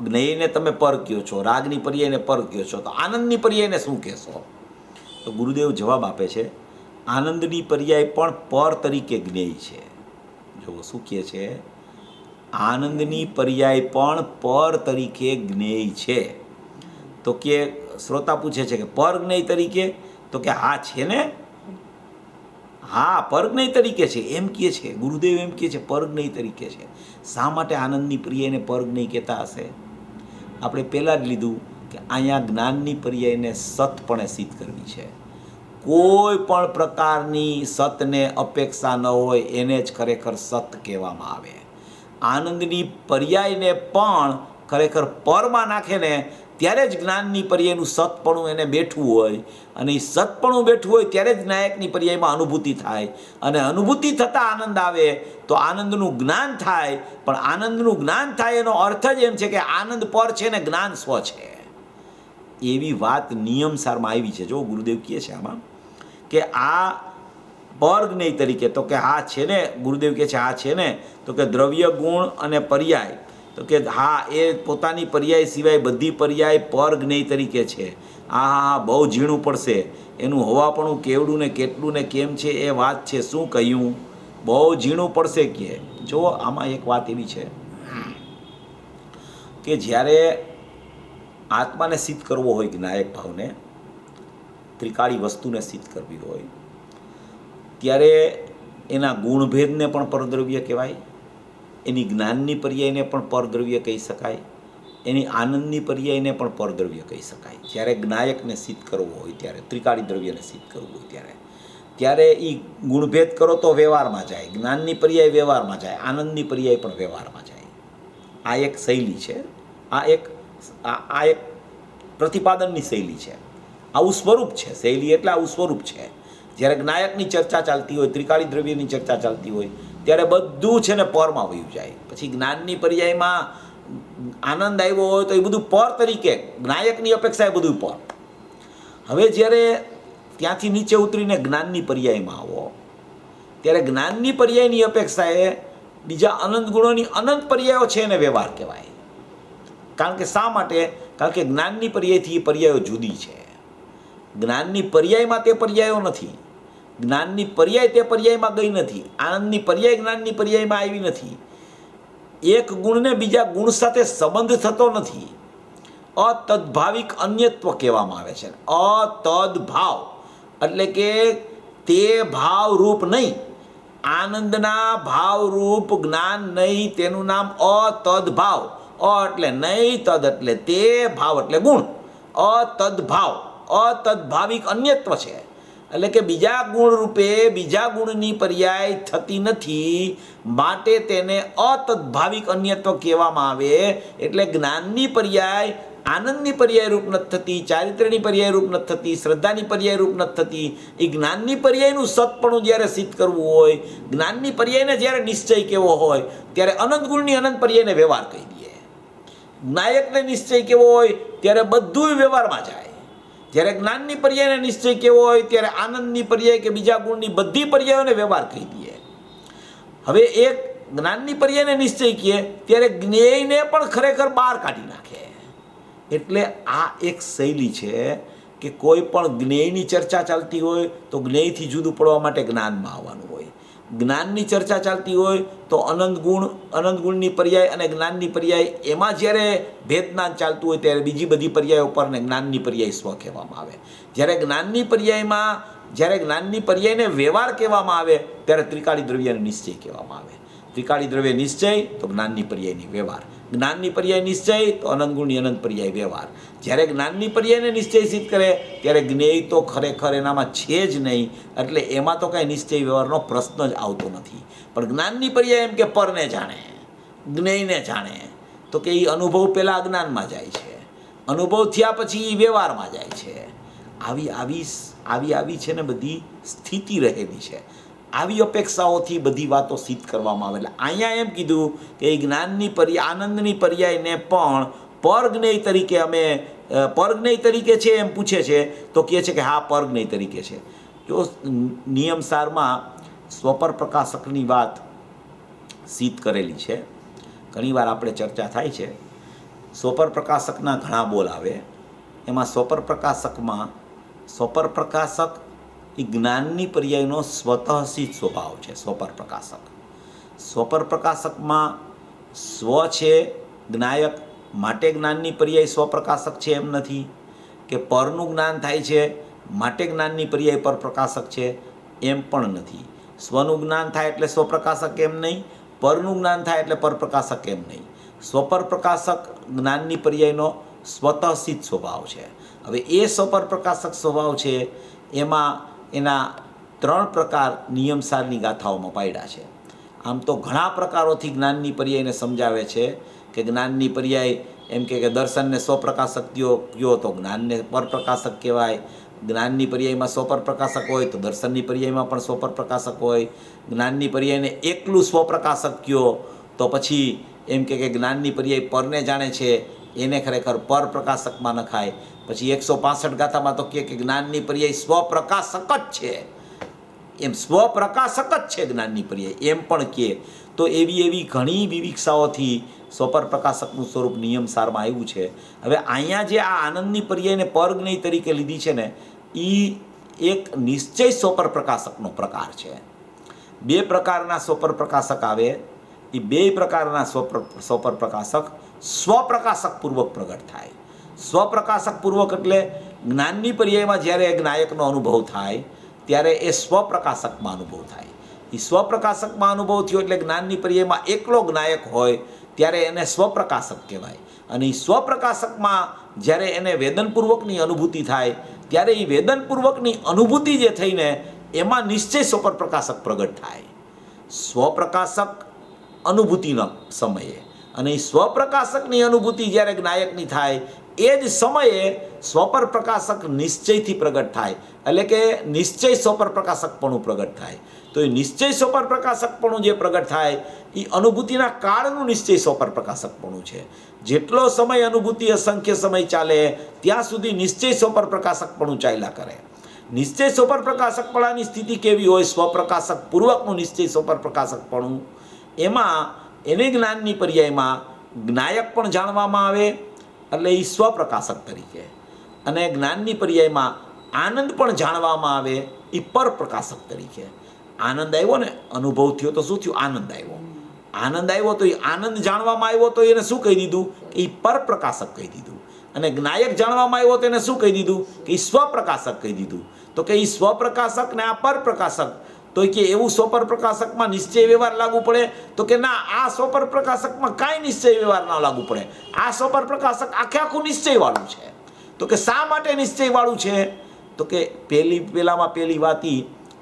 જ્ઞેયને તમે પર કહો છો, રાગની પર્યાયને પર કહો છો, તો આનંદની પર્યાયને શું કહેશો? તો ગુરુદેવ જવાબ આપે છે, આનંદની પર્યાય પણ પર તરીકે જ્ઞેય છે. જો શું કહે છે? આનંદની પર્યાય પણ પર તરીકે જ્ઞેય છે. તો કે શ્રોતા પૂછે છે કે પર જ્ઞેય તરીકે? તો કે હા છે ને, હા પરજ્ઞેય તરીકે છે એમ કહે છે ગુરુદેવ. એમ કહે છે પરજ્ઞેય તરીકે છે. શા માટે આનંદની પર્યાયને પરજ્ઞેય કહેતા હશે? આપણે પહેલાં જ લીધું કે અહીંયા જ્ઞાનની પર્યાયને સતપણે સિદ્ધ કરવી છે. કોઈ પણ પ્રકારની સતને અપેક્ષા ન હોય એને જ ખરેખર સત કહેવામાં આવે. આનંદની પર્યાયને પણ ખરેખર પરમાં નાખે ને ત્યારે જ જ્ઞાનની પર્યાયનું સતપણું એને બેઠવું હોય, અને એ સતપણું બેઠવું હોય ત્યારે જ નાયકની પર્યાયમાં અનુભૂતિ થાય, અને અનુભૂતિ થતાં આનંદ આવે તો આનંદનું જ્ઞાન થાય. પણ આનંદનું જ્ઞાન થાય એનો અર્થ જ એમ છે કે આનંદ પર છે ને જ્ઞાન સ્વ છે. એવી વાત નિયમસારમાં આવી છે. જો ગુરુદેવ કહે છે આમાં કે આ પર જ્ઞેય તરીકે, તો કે હા છે ને, ગુરુદેવ કહે છે હા છે ને, તો કે દ્રવ્ય ગુણ અને પર્યાય, તો કે હા એ પોતાની પર્યાય સિવાય બધી પર્યાય પર જ્ઞેય તરીકે છે. હા હા હા બહુ ઝીણું પડશે એનું હોવાપણું કેવડું ને કેટલું ને કેમ છે એ વાત છે. શું કહ્યું? બહુ ઝીણું પડશે કે. જો આમાં એક વાત એવી છે કે જ્યારે આત્માને સિદ્ધ કરવો હોય, જ્ઞાયક ભાવને, ત્રિકાળી વસ્તુને સિદ્ધ કરવી હોય, ત્યારે એના ગુણભેદને પણ પરદ્રવ્ય કહેવાય, એની જ્ઞાનની પર્યાયને પણ પરદ્રવ્ય કહી શકાય, એની આનંદની પર્યાયને પણ પરદ્રવ્ય કહી શકાય. જ્યારે જ્ઞાયકને સિદ્ધ કરવો હોય ત્યારે, ત્રિકાળી દ્રવ્યને સિદ્ધ કરવું હોય ત્યારે એ ગુણભેદ કરો તો વ્યવહારમાં જાય, જ્ઞાનની પર્યાય વ્યવહારમાં જાય, આનંદની પર્યાય પણ વ્યવહારમાં જાય. આ એક શૈલી છે, આ એક પ્રતિપાદનની શૈલી છે. આવું સ્વરૂપ છે. શૈલી એટલે આવું સ્વરૂપ છે. જ્યારે જ્ઞાયકની ચર્ચા ચાલતી હોય, ત્રિકાળી દ્રવ્યની ચર્ચા ચાલતી હોય ત્યારે બધું છે ને પરમાં વયું જાય. પછી જ્ઞાનની પર્યાયમાં આનંદ આવ્યો હોય તો એ બધું પર તરીકે, જ્ઞાયકની અપેક્ષા એ બધું પર. હવે જ્યારે ત્યાંથી નીચે ઉતરીને જ્ઞાનની પર્યાયમાં આવો ત્યારે જ્ઞાનની પર્યાયની અપેક્ષાએ બીજા અનંત ગુણોની અનંત પર્યાયો છે એને વ્યવહાર કહેવાય. કારણ કે શા માટે? કારણ કે જ્ઞાનની પર્યાયથી એ પર્યાયો જુદી છે. જ્ઞાનની પર્યાયમાં તે પર્યાયો નથી, જ્ઞાનની પર્યાય તે પર્યાયમાં ગઈ નથી, આનંદની પર્યાય જ્ઞાનની પર્યાયમાં આવી નથી. એક ગુણને બીજા ગુણ સાથે સંબંધ થતો નથી. અતદ્ભાવિક અન્યત્વ કહેવામાં આવે છે. અતદ્ભાવ એટલે કે તે ભાવરૂપ નહીં, આનંદના ભાવરૂપ જ્ઞાન નહીં, તેનું નામ અતદ્ભાવ. એટલે નહીં, તદ એટલે તે, ભાવ એટલે ગુણ. અતદ્ભાવ, અતદ્ભાવિક અન્યત્વ છે. એટલે કે બીજા ગુણ રૂપે બીજા ગુણની પર્યાય થતી નથી, માટે તેને અતદ્ભાવિક અન્યત્વ કહેવામાં આવે. એટલે જ્ઞાનની પર્યાય આનંદની પર્યાય રૂપ નથી થતી, ચારિત્ર્યની પર્યાય રૂપ નથી થતી, શ્રદ્ધાની પર્યાય રૂપ નથી થતી. એ જ્ઞાનની પર્યાયનું સતપણું જ્યારે સિદ્ધ કરવું હોય, જ્ઞાનની પર્યાયને જ્યારે નિશ્ચય કેવો હોય ત્યારે અનંત ગુણની અનંત પર્યાયને વ્યવહાર કહી દઈએ. નાયકને નિશ્ચય કેવો હોય ત્યારે બધું વ્યવહારમાં જાય. જ્યારે જ્ઞાનની પર્યાયને નિશ્ચય કેવો હોય ત્યારે આનંદની પર્યાય કે બીજા ગુણની બધી પર્યાયોને વ્યવહાર કહી દઈએ. હવે એક જ્ઞાનની પર્યાયને નિશ્ચય કહીએ ત્યારે જ્ઞેયને પણ ખરેખર બહાર કાઢી નાખે. એટલે આ એક શૈલી છે કે કોઈ પણ જ્ઞેયની ચર્ચા ચાલતી હોય તો જ્ઞેયથી જુદું પડવા માટે જ્ઞાનમાં આવવાનું હોય, જ્ઞાનની ચર્ચા ચાલતી હોય તો અનંત ગુણની પર્યાય અને જ્ઞાનની પર્યાય એમાં જ્યારે ભેદ જ્ઞાન ચાલતું હોય ત્યારે બીજી બધી પર્યાયો ઉપરને જ્ઞાનની પર્યાય સ્વ કહેવામાં આવે. જ્યારે જ્ઞાનની પર્યાયને વ્યવહાર કહેવામાં આવે ત્યારે ત્રિકાળી દ્રવ્યને નિશ્ચય કહેવામાં આવે. ત્રિકાળી દ્રવ્ય નિશ્ચય તો જ્ઞાનની પર્યાયની વ્યવહાર, જ્ઞાનની પર્યાય નિશ્ચય તો અનંત ગુણની અનંત પર્યાય વ્યવહાર. જ્યારે જ્ઞાનની પર્યાયને નિશ્ચય સિદ્ધ કરે ત્યારે જ્ઞેય તો ખરેખર એનામાં છે જ નહીં, એટલે એમાં તો કાંઈ નિશ્ચય વ્યવહારનો પ્રશ્ન જ આવતો નથી. પણ જ્ઞાનની પર્યાય એમ કે પરને જાણે, જ્ઞેયને જાણે, તો કે એ અનુભવ પહેલાં અજ્ઞાનમાં જાય છે, અનુભવ થયા પછી એ વ્યવહારમાં જાય છે. આવી છે ને બધી સ્થિતિ રહેલી છે. આવી અપેક્ષાઓથી બધી વાતો સિદ્ધ કરવામાં આવે. એટલે અહીંયા એમ કીધું કે એ જ્ઞાનની આનંદની પર્યાયને પણ પરજ્ઞેય તરીકે પરજ્ઞેય તરીકે છે એમ પૂછે છે તો કહે છે કે હા પરજ્ઞેય તરીકે છે. જો નિયમસારમાં સ્વપર પ્રકાશકની વાત સિદ્ધ કરેલી છે, ઘણીવાર આપણે ચર્ચા થાય છે. સ્વપર પ્રકાશકના ઘણા બોલ આવે, એમાં સ્વપર પ્રકાશક એ જ્ઞાનની પર્યાયનો સ્વતઃસિદ્ધ સ્વભાવ છે. સ્વપર પ્રકાશકમાં સ્વ છે જ્ઞાયક, માટે જ્ઞાનની પર્યાય સ્વપ્રકાશક છે એમ નથી, કે પરનું જ્ઞાન થાય છે માટે જ્ઞાનની પર્યાય પરપ્રકાશક છે એમ પણ નથી. સ્વનું જ્ઞાન થાય એટલે સ્વપ્રકાશક એમ નહીં, પરનું જ્ઞાન થાય એટલે પરપ્રકાશક એમ નહીં. સ્વપર પ્રકાશક જ્ઞાનની પર્યાયનો સ્વતઃસિદ્ધ સ્વભાવ છે. હવે એ સ્વપર પ્રકાશક સ્વભાવ છે એમાં એના 3 પ્રકાર નિયમસારની ગાથાઓમાં પાડ્યા છે. આમ તો ઘણા પ્રકારોથી જ્ઞાનની પર્યાયને સમજાવે છે કે જ્ઞાનની પર્યાય એમ કે દર્શનને સ્વપ્રકાશક કયો તો જ્ઞાનને પરપ્રકાશક કહેવાય. જ્ઞાનની પર્યાયમાં સ્વપર પ્રકાશક હોય તો દર્શનની પર્યાયમાં પણ સ્વપર પ્રકાશક હોય. જ્ઞાનની પર્યાયને એકલું સ્વપ્રકાશક કયો તો પછી એમ કે જ્ઞાનની પર્યાય પરને જાણે છે એને ખરેખર પરપ્રકાશકમાં નખાય. પછી 165 ગાથામાં તો કહે કે જ્ઞાનની પર્યાય સ્વપ્રકાશક જ છે, એમ સ્વપ્રકાશક જ છે જ્ઞાનની પર્યાય એમ પણ કહે. તો એવી ઘણી વિવિક્ષાઓથી સ્વપર પ્રકાશકનું સ્વરૂપ નિયમસારમાં આવ્યું છે. હવે અહીંયા જે આ આનંદની પર્યાયને પરજ્ઞેય તરીકે લીધી છે ને, એ એક નિશ્ચય સ્વપર પ્રકાશકનો પ્રકાર છે. 2 પ્રકારના સ્વપર પ્રકાશક આવે, એ 2 પ્રકારના સ્વપર પ્રકાશક સ્વપ્રકાશક પૂર્વક પ્રગટ થાય. સ્વપ્રકાશક પૂર્વક એટલે જ્ઞાનની પર્યાયમાં જ્યારે જ્ઞાયકનો અનુભવ થાય ત્યારે એ સ્વપ્રકાશકમાં અનુભવ થાય. એ સ્વપ્રકાશકમાં અનુભવ થયો એટલે જ્ઞાનની પર્યાયમાં એકલો જ્ઞાયક હોય ત્યારે એને સ્વપ્રકાશક કહેવાય. અને એ સ્વપ્રકાશકમાં જ્યારે એને વેદનપૂર્વકની અનુભૂતિ થાય ત્યારે એ વેદનપૂર્વકની અનુભૂતિ જે થઈને એમાં નિશ્ચય સ્વપર પ્રકાશક પ્રગટ થાય. સ્વપ્રકાશક અનુભૂતિના સમયે અને એ સ્વપ્રકાશકની અનુભૂતિ જ્યારે જ્ઞાયકની થાય એ જ સમયે સ્વપર પ્રકાશક નિશ્ચયથી પ્રગટ થાય, એટલે કે નિશ્ચય સ્વપર પ્રકાશકપણું પ્રગટ થાય. તો એ નિશ્ચય સ્વપર પ્રકાશકપણું જે પ્રગટ થાય એ અનુભૂતિના કાળનું નિશ્ચય સ્વપર પ્રકાશકપણું છે. જેટલો સમય અનુભૂતિ અસંખ્ય સમય ચાલે ત્યાં સુધી નિશ્ચય સ્વપર પ્રકાશકપણું ચાલ્યા કરે. નિશ્ચય સ્વપર પ્રકાશકપણાની સ્થિતિ કેવી હોય? સ્વપ્રકાશક પૂર્વકનું નિશ્ચય સ્વપર પ્રકાશકપણું, એમાં એને જ્ઞાનની પર્યાયમાં જ્ઞાયક પણ જાણવામાં આવે એટલે એ સ્વપ્રકાશક તરીકે, અને જ્ઞાનની પર્યાયમાં આનંદ પણ જાણવામાં આવે એ પરપ્રકાશક તરીકે. આનંદ આવ્યો ને, અનુભવ થયો તો શું થયું? આનંદ આવ્યો તો એ આનંદ જાણવામાં આવ્યો તો એને શું કહી દીધું? એ પરપ્રકાશક કહી દીધું. અને જ્ઞાયક જાણવામાં આવ્યો તો એને શું કહી દીધું? કે એ સ્વપ્રકાશક કહી દીધું. તો કે એ સ્વપ્રકાશક ને આ પરપ્રકાશક, તો કે એવું સ્વપર પ્રકાશકમાં નિશ્ચય વ્યવહાર લાગુ પડે? તો કે ના, આ સ્વપર પ્રકાશકમાં કાંઈ નિશ્ચય વ્યવહાર ના લાગુ પડે. આ સ્વપર પ્રકાશક આખું નિશ્ચયવાળું છે. તો કે શા માટે નિશ્ચયવાળું છે? તો કે પહેલી વાત એ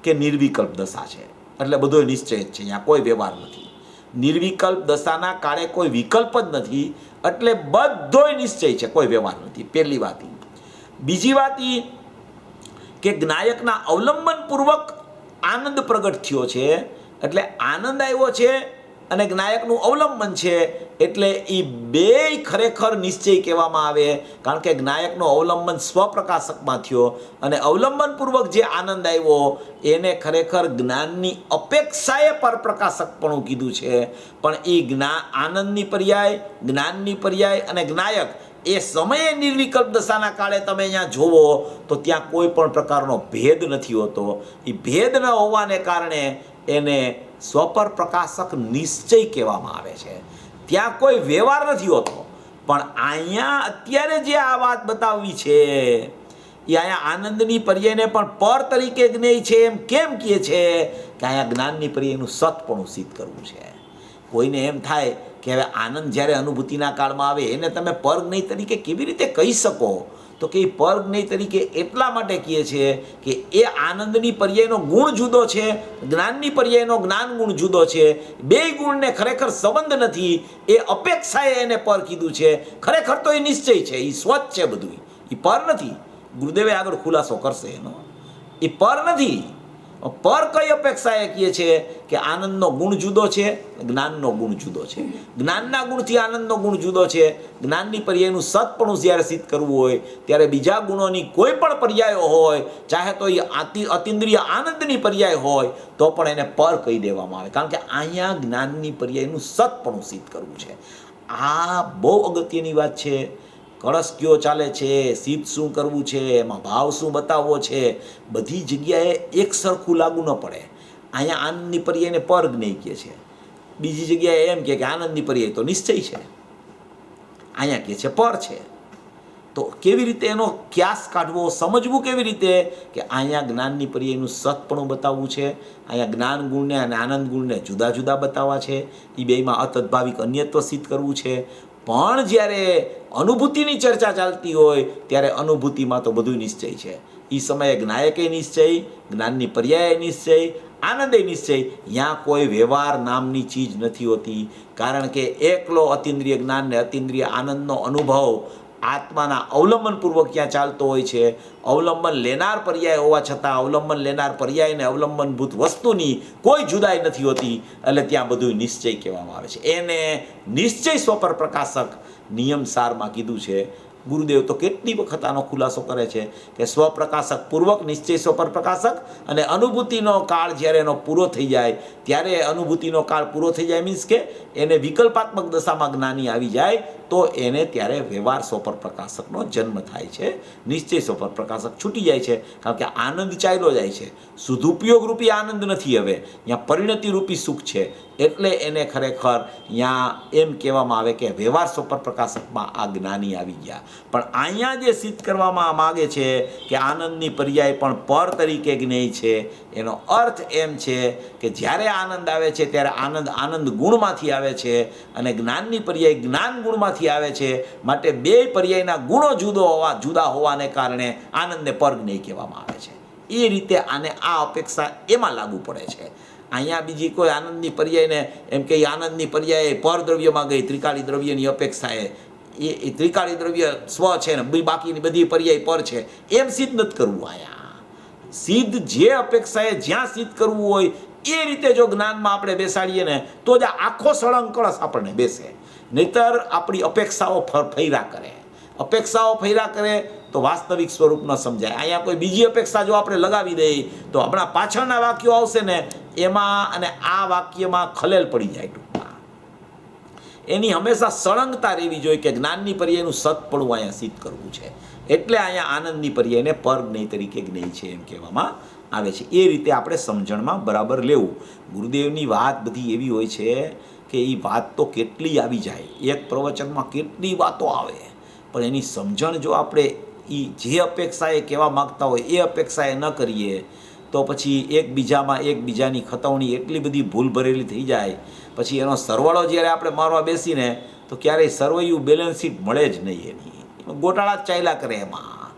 કે નિર્વિકલ્પ દશા છે, એટલે બધો નિશ્ચય જ છે, અહીંયા કોઈ વ્યવહાર નથી. નિર્વિકલ્પ દશાના કાળે કોઈ વિકલ્પ જ નથી, એટલે બધોય નિશ્ચય છે, કોઈ વ્યવહાર નથી. પહેલી વાત એ. બીજી વાત એ કે જ્ઞાયકના અવલંબનપૂર્વક આનંદ પ્રગટ થયો છે, એટલે આનંદ આવ્યો છે અને જ્ઞાયકનું અવલંબન છે, એટલે એ બેય ખરેખર નિશ્ચય કહેવામાં આવે. કારણ કે જ્ઞાયકનો અવલંબન સ્વપ્રકાશકમાં થયો અને અવલંબનપૂર્વક જે આનંદ આવ્યો એને ખરેખર જ્ઞાનની અપેક્ષાએ પરપ્રકાશકપણું કીધું છે. પણ એ આનંદની પર્યાય, જ્ઞાનની પર્યાય અને જ્ઞાયક એ સમયે નિર્વિકલ્પ દશાના કાળે તમે અહીંયા જોવો તો ત્યાં કોઈ પણ પ્રકારનો ભેદ નથી હોતો. એ ભેદ ન હોવાને કારણે એને સ્વપર પ્રકાશક નિશ્ચય કહેવામાં આવે છે. ત્યાં કોઈ વ્યવહાર નથી હોતો. પણ અહીંયા અત્યારે જે આ વાત બતાવવી છે એ અહીંયા આનંદની પર્યાયને પણ પર તરીકે જ્ઞેય છે એમ કેમ કહે છે કે અહીંયા જ્ઞાનની પર્યાયનું સતપણું સિદ્ધ કરવું છે. કોઈને એમ થાય કે હવે આનંદ જ્યારે અનુભૂતિના કાળમાં આવે એને તમે પર જ્ઞેય તરીકે કેવી રીતે કહી શકો? તો કે એ પર જ્ઞેય તરીકે એટલા માટે કહે છે કે એ આનંદની પર્યાયનો ગુણ જુદો છે, જ્ઞાનની પર્યાયનો જ્ઞાન ગુણ જુદો છે. બે ગુણને ખરેખર સંબંધ નથી. એ અપેક્ષાએ એને પર કીધું છે. ખરેખર તો એ નિશ્ચય છે, એ સ્વચ્છ છે, બધું એ પર નથી. ગુરુદેવે આગળ ખુલાસો કરશે એનો. એ પર નથી. પર કઈ અપેક્ષાએ કહે છે કે આનંદનો ગુણ જુદો છે, જ્ઞાનનો ગુણ જુદો છે. જ્ઞાનના ગુણથી આનંદનો ગુણ જુદો છે. જ્ઞાનની પર્યાયનું સતપણું જ્યારે સિદ્ધ કરવું હોય ત્યારે બીજા ગુણોની કોઈ પણ પર્યાયો હોય, ચાહે તો એ અતિન્દ્રિય આનંદની પર્યાય હોય તો પણ એને પર કહી દેવામાં આવે. કારણ કે અહીંયા જ્ઞાનની પર્યાયનું સતપણું સિદ્ધ કરવું છે. આ બહુ અગત્યની વાત છે. કળશ કયો ચાલે છે, સિદ્ધ શું કરવું છે, એમાં ભાવ શું બતાવવો છે, બધી જગ્યાએ એક સરખું લાગુ ન પડે. અહીંયા આનંદની પર્યાયને પર જ્ઞેય કહે છે, બીજી જગ્યાએ એમ કે આનંદની પર્યાય તો નિશ્ચય છે, અહીંયા કહે છે પર છે. તો કેવી રીતે એનો ક્યાસ કાઢવો, સમજવું કેવી રીતે કે અહીંયા જ્ઞાનની પર્યાયનું સતપણું બતાવવું છે, અહીંયા જ્ઞાન ગુણને અને આનંદ ગુણને જુદા જુદા બતાવવા છે, એ બેમાં અતદ્ભાવિક અન્યત્વ સિદ્ધ કરવું છે. પણ જ્યારે અનુભૂતિની ચર્ચા ચાલતી હોય ત્યારે અનુભૂતિમાં તો બધું નિશ્ચય છે. એ સમયે જ્ઞાયકે નિશ્ચય, જ્ઞાનની પર્યાય નિશ્ચય, આનંદે નિશ્ચય. ત્યાં કોઈ વ્યવહાર નામની ચીજ નથી હોતી. કારણ કે એકલો અતિન્દ્રિય જ્ઞાન ને અતિન્દ્રિય આનંદનો અનુભવ આત્માના અવલંબનપૂર્વક ક્યાં ચાલતો હોય છે. અવલંબન લેનાર પર્યાય હોવા છતાં અવલંબન લેનાર પર્યાયને અવલંબનભૂત વસ્તુની કોઈ જુદાઈ નથી હોતી. એટલે ત્યાં બધું નિશ્ચય કહેવામાં આવે છે. એને નિશ્ચય સ્વપર પ્રકાશક નિયમસારમાં કીધું છે. ગુરુદેવ તો કેટલી વખત આનો ખુલાસો કરે છે કે સ્વપ્રકાશક પૂર્વક નિશ્ચય સ્વપર પ્રકાશક, અને અનુભૂતિનો કાળ જ્યારે એનો પૂરો થઈ જાય ત્યારે અનુભૂતિનો કાળ પૂરો થઈ જાય મીન્સ કે એને વિકલ્પાત્મક દશામાં જ્ઞાની આવી જાય તો એને ત્યારે વ્યવહાર સ્વપર પ્રકાશકનો જન્મ થાય છે. નિશ્ચય સ્વપર પ્રકાશક છૂટી જાય છે. કારણ કે આનંદ ચાલ્યો જાય છે. સદુપયોગ રૂપી આનંદ નથી, હવે ત્યાં પરિણતિ રૂપી સુખ છે. એટલે એને ખરેખર ત્યાં એમ કહેવામાં આવે કે વ્યવહાર સ્વપર પ્રકાશકમાં આ જ્ઞાની આવી ગયા. પણ અહીંયા જે સિદ્ધ કરવામાં માગે છે કે આનંદની પર્યાય પણ પર તરીકે જ્ઞેય છે, એનો અર્થ એમ છે કે જ્યારે આનંદ આવે છે ત્યારે આનંદ આનંદ ગુણમાંથી આવે છે અને જ્ઞાનની પર્યાય જ્ઞાન ગુણમાંથી આવે છે. માટે બે પર્યાયના ગુણો જુદા હોવાને કારણે આનંદને પર જ્ઞેય કહેવામાં આવે છે. એ રીતે આને આ અપેક્ષા એમાં લાગુ પડે છે. અહીંયા બીજી કોઈ આનંદની પર્યાયને એમ કે આનંદની પર્યાય પર દ્રવ્યમાં ગઈ, ત્રિકાળી દ્રવ્યની અપેક્ષાએ એ ત્રિકાળી દ્રવ્ય સ્વ છે ને બાકીની બધી પર્યાય પર છે એમ સિદ્ધ નથી કરવું. અહીંયા સિદ્ધ જે અપેક્ષાએ જ્યાં સિદ્ધ કરવું હોય એ રીતે જો જ્ઞાનમાં આપણે બેસાડીએ ને તો જ આખો સળંગ કળશ આપણને બેસે. નહીતર આપણી અપેક્ષાઓ ફર્યા કરે તો વાસ્તવિક સ્વરૂપ ન સમજાય. અહીંયા કોઈ બીજી અપેક્ષા જો આપણે લગાવી દઈએ તો આપણા પાછળના વાક્યો આવશે ને એમાં અને આ વાક્યમાં ખલેલ પડી જાય. ટૂંકમાં એની હંમેશા સળંગતા રહેવી જોઈએ કે જ્ઞાનની પર્યાયનું સતપણું અહીંયા સિદ્ધ કરવું છે. એટલે અહીંયા આનંદની પર્યાયને પર જ્ઞેય તરીકે જ્ઞેય છે એમ કહેવામાં આવે છે. એ રીતે આપણે સમજણમાં બરાબર લેવું. ગુરુદેવની વાત બધી એવી હોય છે કે એ વાત તો કેટલી આવી જાય, એક પ્રવચનમાં કેટલી વાતો આવે, પણ એની સમજણ જો આપણે એ જે અપેક્ષાએ કહેવા માગતા હોય એ અપેક્ષાએ ન કરીએ તો પછી એકબીજાની ખતવણી એટલી બધી ભૂલ ભરેલી થઈ જાય. પછી એનો સરવાળો જ્યારે આપણે મારવા બેસીને તો ક્યારેય સરવૈયું બેલેન્સ શીટ મળે જ નહીં. એની ગોટાળા જ ચાલ્યા કરે એમાં,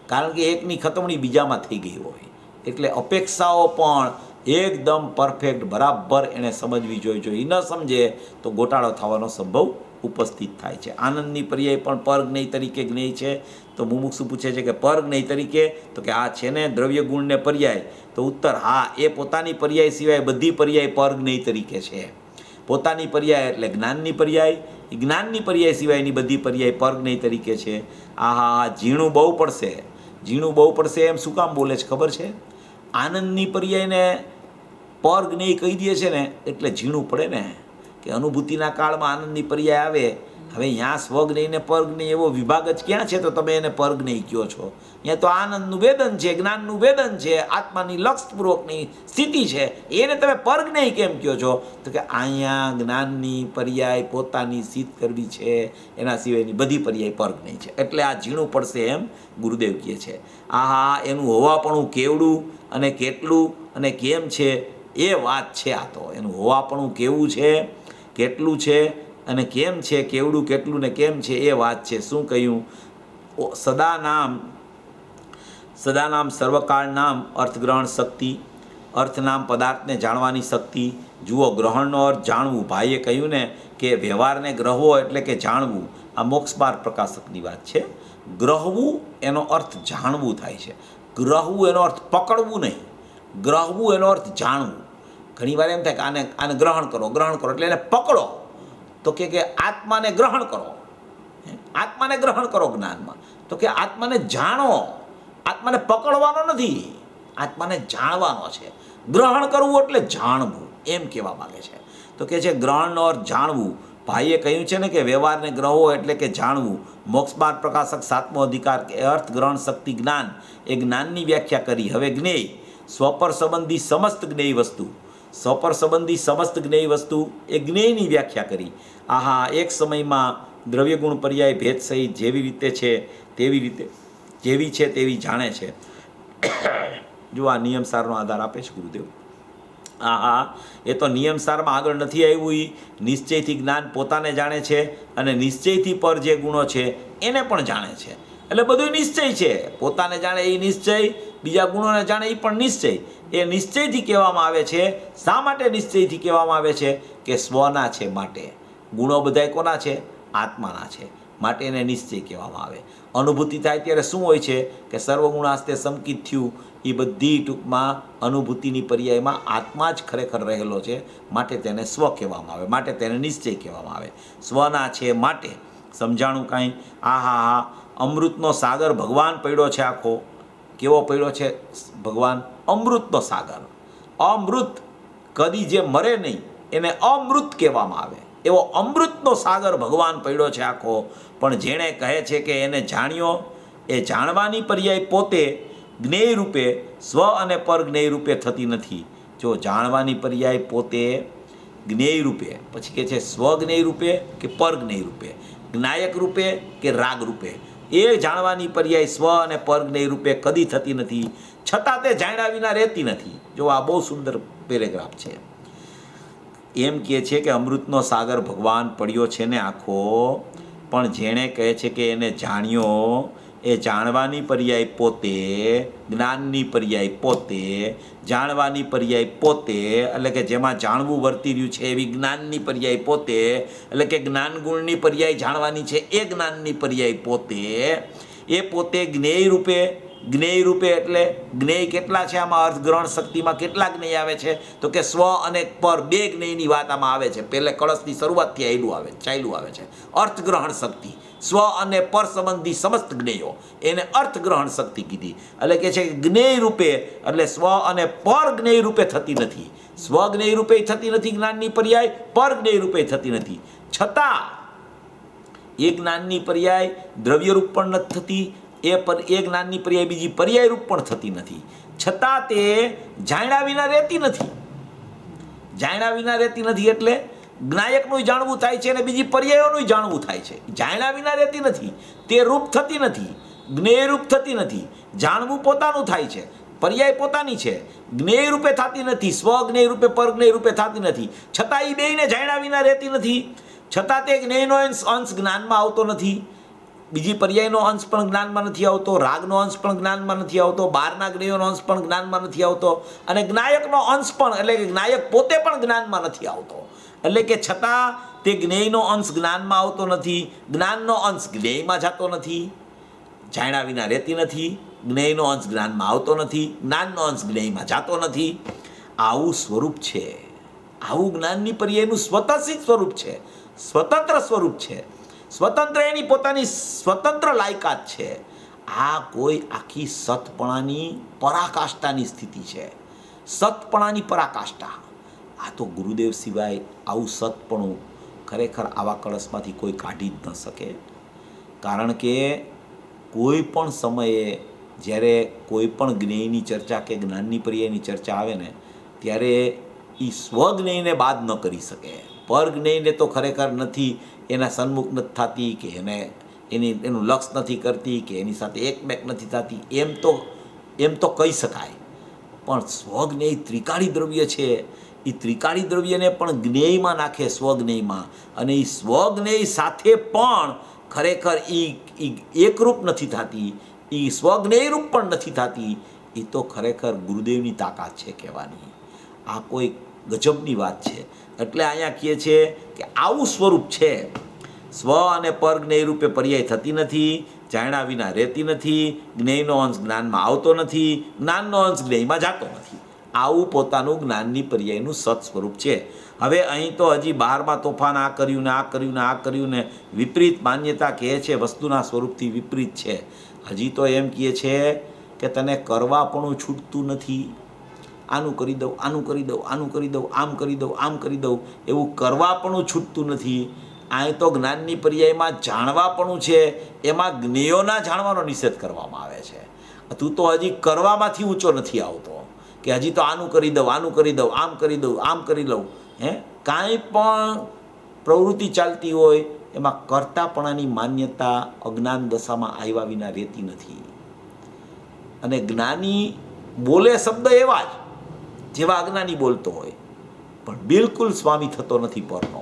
કારણ કે એકની ખતવણી બીજામાં થઈ ગઈ હોય. એટલે અપેક્ષાઓ પણ એકદમ પરફેક્ટ બરાબર એને સમજવી જોઈએ. એ ન સમજે તો ગોટાળો થવાનો સંભવ ઉપસ્થિત થાય છે. આનંદની પર્યાય પણ પર જ્ઞેય તરીકે જ્ઞેય છે. તો મુમુક્ષુ પૂછે છે કે પર જ્ઞેય તરીકે, તો કે આ છે ને દ્રવ્ય ગુણને પર્યાય. તો ઉત્તર હા, એ પોતાની પર્યાય સિવાય બધી પર્યાય પર જ્ઞેય તરીકે છે. પોતાની પર્યાય એટલે જ્ઞાનની પર્યાય, જ્ઞાનની પર્યાય સિવાયની બધી પર્યાય પર જ્ઞેય તરીકે છે. હા, ઝીણું બહુ પડશે એમ શું કામ બોલે છે ખબર છે? આનંદની પર્યાયને પર જ્ઞેય કહી દે છે ને એટલે ઝીણું પડે ને, કે અનુભૂતિના કાળમાં આનંદની પર્યાય આવે હવે અહીંયા સ્વજ્ઞેય ને પરજ્ઞેય એવો વિભાગ જ ક્યાં છે? તો તમે એને પરજ્ઞેય કહો છો. અહીંયા તો આનંદનું વેદન છે, જ્ઞાનનું વેદન છે, આત્માની લક્ષપૂર્વકની સ્થિતિ છે, એને તમે પરજ્ઞેય કેમ કહો છો? તો કે અહીંયા જ્ઞાનની પર્યાય પોતાની સિદ્ધ કરવી છે, એના સિવાયની બધી પર્યાય પરજ્ઞેય છે. એટલે આ ઝીણું પડશે એમ ગુરુદેવ કહે છે. આહા, એનું હોવાપણું કેવડું અને કેટલું અને કેમ છે એ વાત છે. આ તો એનું હોવાપણું કેવું છે, કેટલું છે અને કેમ છે, કેવડું કેટલું ને કેમ છે એ વાત છે. શું કહ્યું? સદાનામ સર્વકાળ નામ અર્થગ્રહણ શક્તિ, અર્થનામ પદાર્થને જાણવાની શક્તિ. જુઓ, ગ્રહણનો અર્થ જાણવું. ભાઈએ કહ્યું ને કે વ્યવહારને ગ્રહવો એટલે કે જાણવું. આ મોક્ષમાર્ગ પ્રકાશકની વાત છે. ગ્રહવું એનો અર્થ જાણવું થાય છે. ગ્રહવું એનો અર્થ પકડવું નહીં, ગ્રહવું એનો અર્થ જાણવું. ઘણી વાર એમ થાય કે આને ગ્રહણ કરો એટલે એને પકડો. તો કે આત્માને ગ્રહણ કરો, આત્માને ગ્રહણ કરો જ્ઞાનમાં. તો કે આત્માને જાણો, આત્માને પકડવાનો નથી, આત્માને જાણવાનો છે. ગ્રહણ કરવું એટલે જાણવું એમ કહેવા માગે છે. તો કે છે ગ્રહણનો અર્થ જાણવું. ભાઈએ કહ્યું છે ને કે વ્યવહારને ગ્રહો એટલે કે જાણવું. મોક્ષમાર્ગ પ્રકાશક 7મો અધિકાર કે અર્થ ગ્રહણ શક્તિ જ્ઞાન એ જ્ઞાનની વ્યાખ્યા કરી. હવે જ્ઞેય સ્વપર સંબંધી સમસ્ત જ્ઞેય વસ્તુ, સ્વપર સંબંધી સમસ્ત જ્ઞેય વસ્તુ એ જ્ઞેયની વ્યાખ્યા કરી. આહા, એક સમયમાં દ્રવ્યગુણ પર્યાય ભેદ સહિત જેવી રીતે છે તેવી રીતે જેવી છે તેવી જાણે છે. જો આ નિયમસારનો આધાર આપે છે ગુરુદેવ. આહા, એ તો નિયમસારમાં આગળ નથી આવ્યું. એ નિશ્ચયથી જ્ઞાન પોતાને જાણે છે અને નિશ્ચયથી પર જે ગુણો છે એને પણ જાણે છે. એટલે બધું નિશ્ચય છે. પોતાને જાણે એ નિશ્ચય, બીજા ગુણોને જાણે એ પણ નિશ્ચય. એ નિશ્ચયથી કહેવામાં આવે છે. શા માટે નિશ્ચયથી કહેવામાં આવે છે? કે સ્વના છે માટે. ગુણો બધાય કોના છે? આત્માના છે. માટે એને નિશ્ચય કહેવામાં આવે. અનુભૂતિ થાય ત્યારે શું હોય છે? કે સર્વગુણાસ્તે સંકિત થયું. એ બધી ટૂંકમાં અનુભૂતિની પર્યાયમાં આત્મા જ ખરેખર રહેલો છે. માટે તેને સ્વ કહેવામાં આવે, માટે તેને નિશ્ચય કહેવામાં આવે. સ્વના છે માટે. સમજાણું કાંઈ? આહા, અમૃતનો સાગર ભગવાન પડ્યો છે આખો. કેવો પડ્યો છે ભગવાન? અમૃતનો સાગર. અમૃત કદી જે મરે નહીં એને અમૃત કહેવામાં આવે. એવો અમૃતનો સાગર ભગવાન પડ્યો છે આખો. પણ જેણે કહે છે કે એને જાણ્યો, એ જાણવાની પર્યાય પોતે જ્ઞેય રૂપે સ્વ અને પર જ્ઞેય રૂપે થતી નથી. જો જાણવાની પર્યાય પોતે જ્ઞેય રૂપે, પછી કે છે સ્વ જ્ઞેય રૂપે કે પર જ્ઞેય રૂપે, જ્ઞાયક રૂપે કે રાગ રૂપે, એ જાણવાની પર્યાય સ્વ અને પર જ્ઞેય રૂપે કદી થતી નથી. છતાં તે જાણ્યા વિના રહેતી નથી. જો આ બહુ સુંદર પેરેગ્રાફ છે. એમ કહે છે કે અમૃતનો સાગર ભગવાન પડ્યો છે ને આખો. પણ જેણે કહે છે કે એને જાણ્યો, એ જાણવાની પર્યાય પોતે, જ્ઞાનની પર્યાય પોતે, જાણવાની પર્યાય પોતે, એટલે કે જેમાં જાણવું વર્તી રહ્યું છે એવી જ્ઞાનની પર્યાય પોતે, એટલે કે જ્ઞાન ગુણની પર્યાય જાણવાની છે એ જ્ઞાનની પર્યાય પોતે, એ પોતે જ્ઞેય રૂપે. જ્ઞેય રૂપે એટલે જ્ઞેય કેટલા છે આમાં? અર્થગ્રહણ શક્તિમાં કેટલા જ્ઞેય આવે છે? તો કે સ્વ અને પર બે જ્ઞેયની વાત આમાં આવે છે. પહેલે કળશની શરૂઆતથી ચાલ્યું આવે છે. અર્થગ્રહણ શક્તિ, સ્વ અને પર સંબંધી સમસ્ત જ્ઞેયો, એને અર્થગ્રહણ શક્તિ કીધી. એટલે કે છે જ્ઞેય રૂપે એટલે સ્વ અને પર જ્ઞેય રૂપે થતી નથી. સ્વ જ્ઞેય રૂપે થતી નથી જ્ઞાનની પર્યાય, પર જ્ઞેય રૂપે થતી નથી. છતાં એ જ્ઞાનની પર્યાય દ્રવ્યરૂપ પણ નથી થતી. એ જ્ઞાનની પર્યાય બીજી પર્યાય રૂપ પણ થતી નથી. છતાં તે જાણ્યા વિના રહેતી નથી. જાણ્યા વિના રહેતી નથી એટલે જ્ઞાયકનું જાણવું થાય છે અને બીજી પર્યાયોનું જાણવું થાય છે. જાણ્યા વિના રહેતી નથી. તે રૂપ થતી નથી, જ્ઞેય રૂપ થતી નથી. જાણવું પોતાનું થાય છે, પર્યાય પોતાની છે, જ્ઞેય રૂપે થતી નથી. સ્વ જ્ઞેય રૂપે, પર જ્ઞેય રૂપે થતી નથી. છતાં એ બેયને જાણ્યા વિના રહેતી નથી. છતાં તે જ્ઞેયનો અંશ જ્ઞાનમાં આવતો નથી. બીજી પર્યાયનો અંશ પણ જ્ઞાનમાં નથી આવતો. રાગનો અંશ પણ જ્ઞાનમાં નથી આવતો. બહારના જ્ઞેયોનો અંશ પણ જ્ઞાનમાં નથી આવતો. અને જ્ઞાયકનો અંશ પણ, એટલે કે જ્ઞાયક પોતે પણ જ્ઞાનમાં નથી આવતો. એટલે કે છતાં તે જ્ઞેયનો અંશ જ્ઞાનમાં આવતો નથી. જ્ઞાનનો અંશ જ્ઞેયમાં જતો નથી. જાણ્યા વિના રહેતી નથી. જ્ઞેયનો અંશ જ્ઞાનમાં આવતો નથી. જ્ઞાનનો અંશ જ્ઞેયમાં જતો નથી. આવું સ્વરૂપ છે. આવું જ્ઞાનની પર્યાયનું સ્વતસિદ્ધ સ્વરૂપ છે, સ્વતંત્ર સ્વરૂપ છે. સ્વતંત્ર એની પોતાની સ્વતંત્ર લાયકાત છે. આ કોઈ આખી સતપણાની પરાકાષ્ઠાની સ્થિતિ છે. સતપણાની પરાકાષ્ઠા. આ તો ગુરુદેવ સિવાય આવું સતપણું ખરેખર આવા કળશમાંથી કોઈ કાઢી જ ન શકે. કારણ કે કોઈ પણ સમયે જ્યારે કોઈ પણ જ્ઞેયની ચર્ચા કે જ્ઞાનની પર્યાયની ચર્ચા આવે ને ત્યારે એ સ્વજ્ઞેયને બાદ ન કરી શકે. પરજ્ઞેયને તો ખરેખર નથી, એના સન્મુખ નથી થતી કે એનું લક્ષ નથી કરતી કે એની સાથે એકમેક નથી થતી એમ તો કહી શકાય. પણ સ્વજ્ઞેય ત્રિકાળી દ્રવ્ય છે, એ ત્રિકાળી દ્રવ્યને પણ જ્ઞેયમાં નાખે, સ્વજ્ઞેયમાં, અને એ સ્વજ્ઞેય સાથે પણ ખરેખર એ એકરૂપ નથી થતી, એ સ્વજ્ઞેયરૂપ પણ નથી થતી. એ તો ખરેખર ગુરુદેવની તાકાત છે કહેવાની. આ કોઈ ગજબની વાત છે. એટલે અહીંયા કહે છે કે આવું સ્વરૂપ છે. સ્વ અને પર જ્ઞેય રૂપે પર્યાય થતી નથી, જાણ્યા વિના રહેતી નથી, જ્ઞેયનો અંશ જ્ઞાનમાં આવતો નથી, જ્ઞાનનો અંશ જ્ઞેયમાં જતો નથી. આવું પોતાનું જ્ઞાનની પર્યાયનું સત સ્વરૂપ છે. હવે અહીં તો હજી 12મા તોફાન આ કર્યું ને આ કર્યું ને આ કર્યું ને વિપરીત માન્યતા કહે છે, વસ્તુના સ્વરૂપથી વિપરીત છે. હજી તો એમ કહે છે કે તને કરવા પણ છૂટતું નથી. આનું કરી દઉં, આનું કરી દઉં, આનું કરી દઉં, આમ કરી દઉં, આમ કરી દઉં, એવું કરવા પણ છૂટતું નથી. અહીં તો જ્ઞાનની પર્યાયમાં જાણવાપણું છે, એમાં જ્ઞેયોના જાણવાનો નિષેધ કરવામાં આવે છે. તું તો હજી કરવામાંથી ઊંચો નથી આવતો કે હજી તો આનું કરી દઉં, આનું કરી દઉં, આમ કરી દઉં, આમ કરી લઉં. કાંઈ પણ પ્રવૃત્તિ ચાલતી હોય એમાં કર્તાપણાની માન્યતા અજ્ઞાન દશામાં આવ્યા વિના રહેતી નથી. અને જ્ઞાની બોલે શબ્દ એવા જ જેવા અજ્ઞાની બોલતો હોય, પણ બિલકુલ સ્વામી થતો નથી પરનો,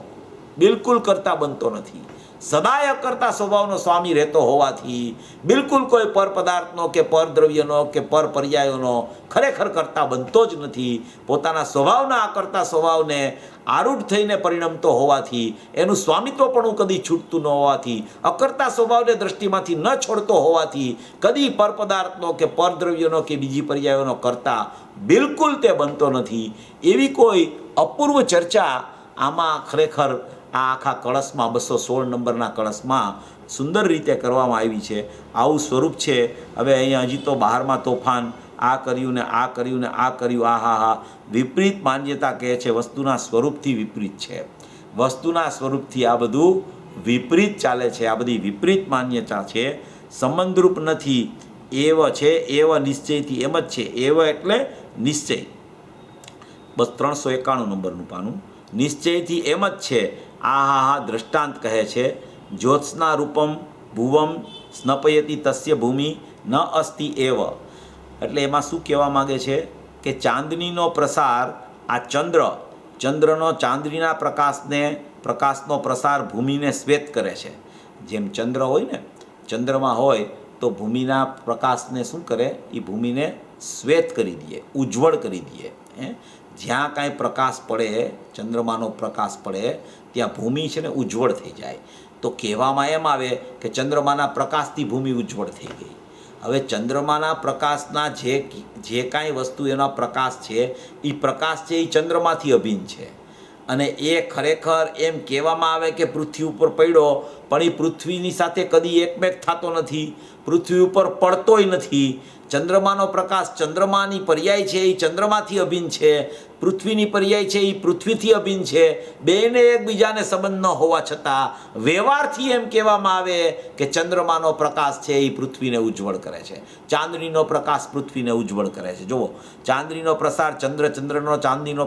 બિલકુલ કરતા બનતો નથી. સદાય અકર્તા સ્વભાવનો સ્વામી રહેતો હોવાથી બિલકુલ કોઈ પર પદાર્થનો કે પર દ્રવ્યનો કે પર પર્યાયોનો ખરેખર કરતા બનતો જ નથી. પોતાના સ્વભાવના અકર્તા સ્વભાવને આરૂઢ થઈને પરિણમતો હોવાથી, એનું સ્વામિત્વ પણ કદી છૂટતું ન હોવાથી, અકર્તા સ્વભાવને દ્રષ્ટિમાંથી ન છોડતો હોવાથી કદી પર પદાર્થનો કે પર દ્રવ્યનો કે બીજી પર્યાયોનો કરતા બિલકુલ તે બનતો નથી. એવી કોઈ અપૂર્વ ચર્ચા આમાં ખરેખર આ આખા કળશમાં 216 નંબરના કળશમાં સુંદર રીતે કરવામાં આવી છે. આવું સ્વરૂપ છે. હવે અહીંયા હજી તો 12મા તોફાન આ કર્યું ને આ કર્યું ને આ કર્યું, આ હા હા, વિપરીત માન્યતા કહે છે, વસ્તુના સ્વરૂપથી વિપરીત છે. વસ્તુના સ્વરૂપથી આ બધું વિપરીત ચાલે છે. આ બધી વિપરીત માન્યતા છે. સંબંધરૂપ નથી. એવ છે, એવ નિશ્ચયથી એમ જ છે. એવ એટલે નિશ્ચય. બસ 391 નંબરનું પાનું. નિશ્ચયથી એમ જ છે. આ હા હા દ્રષ્ટાંત કહે છે. જ્યોત્સના રૂપમ ભુવમ સ્નપયતી તસ્ય ભૂમિ ન અસ્તિ એવ. એટલે એમાં શું કહેવા માગે છે કે ચાંદનીનો પ્રસાર, આ ચંદ્રનો ચાંદનીના પ્રકાશનો પ્રસાર ભૂમિને શ્વેત કરે છે. જેમ ચંદ્ર હોય ને, ચંદ્રમાં હોય તો ભૂમિના પ્રકાશને શું કરે, એ ભૂમિને શ્વેત કરી દે, ઉજ્જવળ કરી દે. જ્યાં કાંઈ પ્રકાશ પડે, ચંદ્રમાનો પ્રકાશ પડે, ત્યાં ભૂમિ છે ને ઉજ્જવળ થઈ જાય. તો કહેવામાં એમ આવે કે ચંદ્રમાના પ્રકાશથી ભૂમિ ઉજ્જવળ થઈ ગઈ. હવે ચંદ્રમાના પ્રકાશના જે કાંઈ વસ્તુ એનો પ્રકાશ છે, એ પ્રકાશ છે એ ચંદ્રમાંથી અભિન્ન છે. અને એ ખરેખર એમ કહેવામાં આવે કે પૃથ્વી ઉપર પડ્યો, પણ એ પૃથ્વીની સાથે કદી એકમેક થતો નથી, પૃથ્વી ઉપર પડતોય નથી. ચંદ્રમાનો પ્રકાશ ચંદ્રમાની પર્યાય છે, એ ચંદ્રમાંથી અભિન્ન છે. પૃથ્વીની પર્યાય છે, એ પૃથ્વીથી અભિન્ન છે. બેને એકબીજાને સંબંધ ન હોવા છતાં વ્યવહારથી એમ કહેવામાં આવે કે ચંદ્રમાનો પ્રકાશ છે એ પૃથ્વીને ઉજ્જવળ કરે છે, ચાંદનીનો પ્રકાશ પૃથ્વીને ઉજ્જવળ કરે છે. જુઓ, ચાંદનીનો પ્રસાર, ચંદ્રનો ચાંદનીનો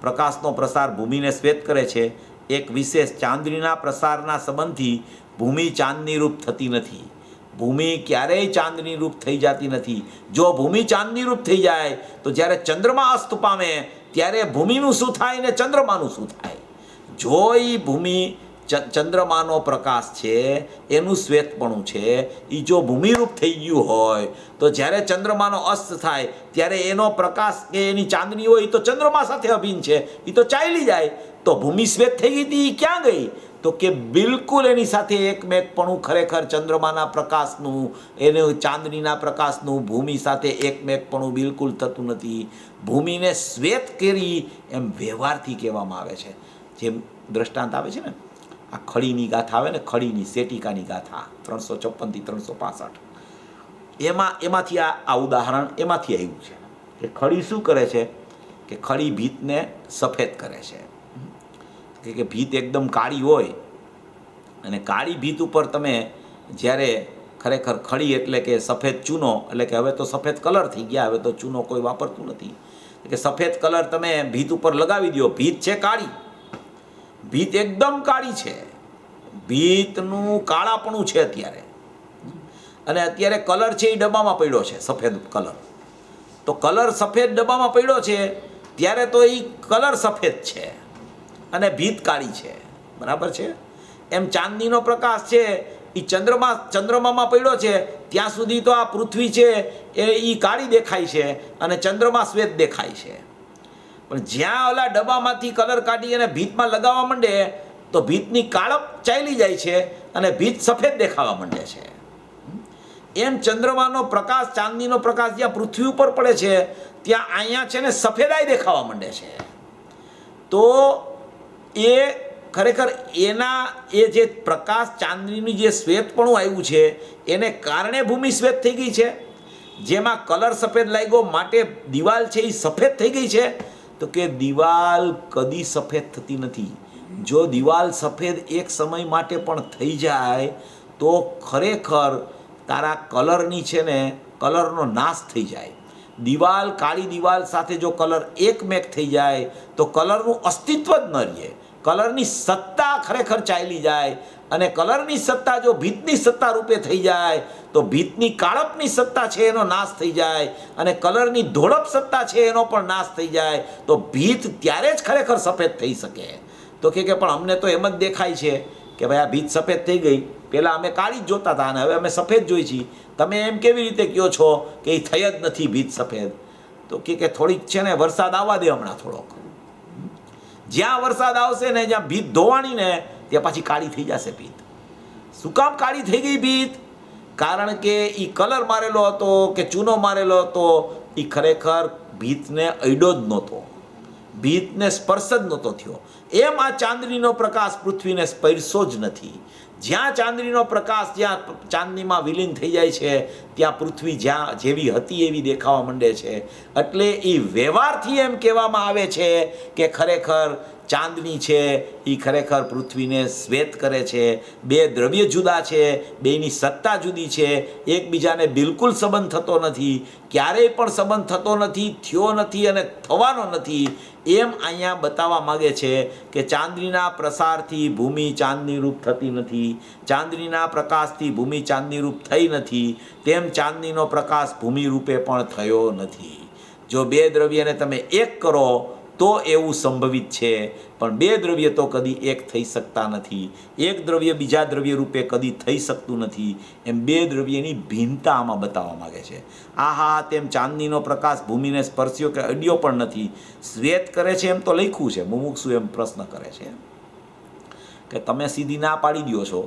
પ્રકાશનો પ્રસાર ભૂમિને શ્વેત કરે છે. એક વિશેષ, ચાંદનીના પ્રસારના સંબંધથી ભૂમિ ચાંદની રૂપ થતી નથી. ભૂમિ ક્યારેય ચાંદની રૂપ થઈ જતી નથી. જો ભૂમિ ચાંદની રૂપ થઈ જાય તો જ્યારે ચંદ્રમા અસ્ત પામે ત્યારે ભૂમિનું શું થાય ને ચંદ્રમાનું શું થાય? જો એ ભૂમિ ચંદ્રમાનો પ્રકાશ છે, એનું શ્વેતપણું છે, એ જો ભૂમિરૂપ થઈ ગયું હોય તો જ્યારે ચંદ્રમાનો અસ્ત થાય ત્યારે એનો પ્રકાશ કે એની ચાંદની હોય એ તો ચંદ્રમા સાથે અભિન્ન છે, એ તો ચાલી જાય. તો ભૂમિ શ્વેત થઈ ગઈ હતી, એ ક્યાં ગઈ? તો કે બિલકુલ એની સાથે એકમેકપણું ખરેખર ચંદ્રમાના પ્રકાશનું, એને ચાંદનીના પ્રકાશનું ભૂમિ સાથે એકમેકપણું બિલકુલ થતું નથી. ભૂમિને શ્વેત કરી એમ વ્યવહારથી કહેવામાં આવે છે. જેમ દ્રષ્ટાંત આવે છે ને, આ ખડીની ગાથા આવે ને, ખડીની સેટિકાની ગાથા 356 થી 365, એમાંથી આ ઉદાહરણ એમાંથી આવ્યું છે કે ખડી શું કરે છે કે ખડી ભીતને સફેદ કરે છે. કે ભીત એકદમ કાળી હોય અને કાળી ભીત ઉપર તમે જ્યારે ખરેખર ખડી એટલે કે સફેદ ચૂનો, એટલે કે હવે તો સફેદ કલર થઈ ગયા, હવે તો ચૂનો કોઈ વાપરતું નથી, કે સફેદ કલર તમે ભીત ઉપર લગાવી દો, ભીત છે કાળી, ભીત એકદમ કાળી છે, ભીતનું કાળાપણું છે અત્યારે, અને અત્યારે કલર છે એ ડબ્બામાં પડ્યો છે સફેદ કલર, તો કલર સફેદ ડબ્બામાં પડ્યો છે ત્યારે તો એ કલર સફેદ છે અને ભીત કાળી છે, બરાબર છે. એમ ચાંદનીનો પ્રકાશ છે એ ચંદ્રમામાં પડ્યો છે ત્યાં સુધી તો આ પૃથ્વી છે એ કાળી દેખાય છે અને ચંદ્રમા શ્વેત દેખાય છે, પણ જ્યાં ઓલા ડબ્બામાંથી કલર કાઢી અને ભીતમાં લગાવવા માંડે તો ભીતની કાળપ ચાલી જાય છે અને ભીત સફેદ દેખાવા માંડે છે. એમ ચંદ્રમાનો પ્રકાશ, ચાંદનીનો પ્રકાશ જ્યાં પૃથ્વી ઉપર પડે છે ત્યાં અહીંયા છે ને સફેદાઈ દેખાવા માંડે છે. તો એ ખરેખર એ જે પ્રકાશ ચાંદનીનું જે શ્વેતપણું આવ્યું છે એને કારણે ભૂમિ શ્વેત થઈ ગઈ છે, જેમાં કલર સફેદ લાગ્યો માટે દિવાલ છે એ સફેદ થઈ ગઈ છે. તો કે દિવાલ કદી સફેદ થતી નથી. જો દિવાલ સફેદ એક સમય માટે પણ થઈ જાય તો ખરેખર તારા કલરની છે ને કલરનો નાશ થઈ જાય. દિવાલ, કાળી દિવાલ સાથે જો કલર એકમેક થઈ જાય તો કલરનું અસ્તિત્વ જ ન રહે, કલરની સત્તા ખરેખર ચાલી જાય, અને કલરની સત્તા જો ભીતની સત્તા રૂપે થઈ જાય તો ભીતની કાળપની સત્તા છે એનો નાશ થઈ જાય, અને કલરની ધોળપ સત્તા છે એનો પણ નાશ થઈ જાય, તો ભીત ત્યારે જ ખરેખર સફેદ થઈ શકે. તો કે પણ અમને તો એમ જ દેખાય છે કે ભાઈ આ ભીત સફેદ થઈ ગઈ, પહેલાં અમે કાળી જ જોતા હતા અને હવે અમે સફેદ જોઈ છીએ, તમે એમ કેવી રીતે કહો છો કે એ થઈ જ નથી ભીત સફેદ? તો કે થોડીક છે ને વરસાદ આવવા દે હમણાં થોડોક, જ્યાં વરસાદ આવશે ને જ્યાં ભીત ધોવાણી ને ત્યાં પાછી કાળી થઈ જશે ભીત. શું કામ કાળી થઈ ગઈ ભીત? કારણ કે એ કલર મારેલો હતો કે ચૂનો મારેલો હતો એ ખરેખર ભીતને અડ્યો જ નહોતો, ભીતને સ્પર્શ જ નહોતો થયો. એમ આ ચાંદનીનો પ્રકાશ પૃથ્વીને સ્પર્શો જ નથી. જ્યાં ચાંદનીનો પ્રકાશ જ્યાં ચાંદનીમાં વિલીન થઈ જાય છે ત્યાં પૃથ્વી જ્યાં જેવી હતી એવી દેખાવા માંડે છે. એટલે એ વ્યવહારથી એમ કહેવામાં આવે છે કે ખરેખર ચાંદની છે એ ખરેખર પૃથ્વીને શ્વેત કરે છે. બે દ્રવ્ય જુદા છે, બેની સત્તા જુદી છે, એકબીજાને બિલકુલ સંબંધ થતો નથી, ક્યારેય પણ સંબંધ થતો નથી, થયો નથી અને થવાનો નથી. એમ અહીંયા બતાવવા માગે છે કે ચાંદનીના પ્રસારથી ભૂમિ ચાંદની રૂપ થતી નથી, ચાંદનીના પ્રકાશથી ભૂમિ ચાંદની રૂપ થઈ નથી, તેમ ચાંદનીનો પ્રકાશ ભૂમિ રૂપે પણ થયો નથી. જો બે દ્રવ્યને તમે એક કરો તો એવું સંભવિત છે, પણ બે દ્રવ્ય તો કદી એક થઈ શકતા નથી. એક દ્રવ્ય બીજા દ્રવ્ય રૂપે કદી થઈ શકતું નથી. એમ બે દ્રવ્યની ભિન્નતા આમાં બતાવવા માગે છે. આહા, તેમ ચાંદનીનો પ્રકાશ ભૂમિને સ્પર્શ્યો કે અડ્યો પણ નથી, શ્વેત કરે છે એમ તો લખ્યું છે. મુમુક્ષુ એમ પ્રશ્ન કરે છે કે તમે સીધી ના પાડી દો છો,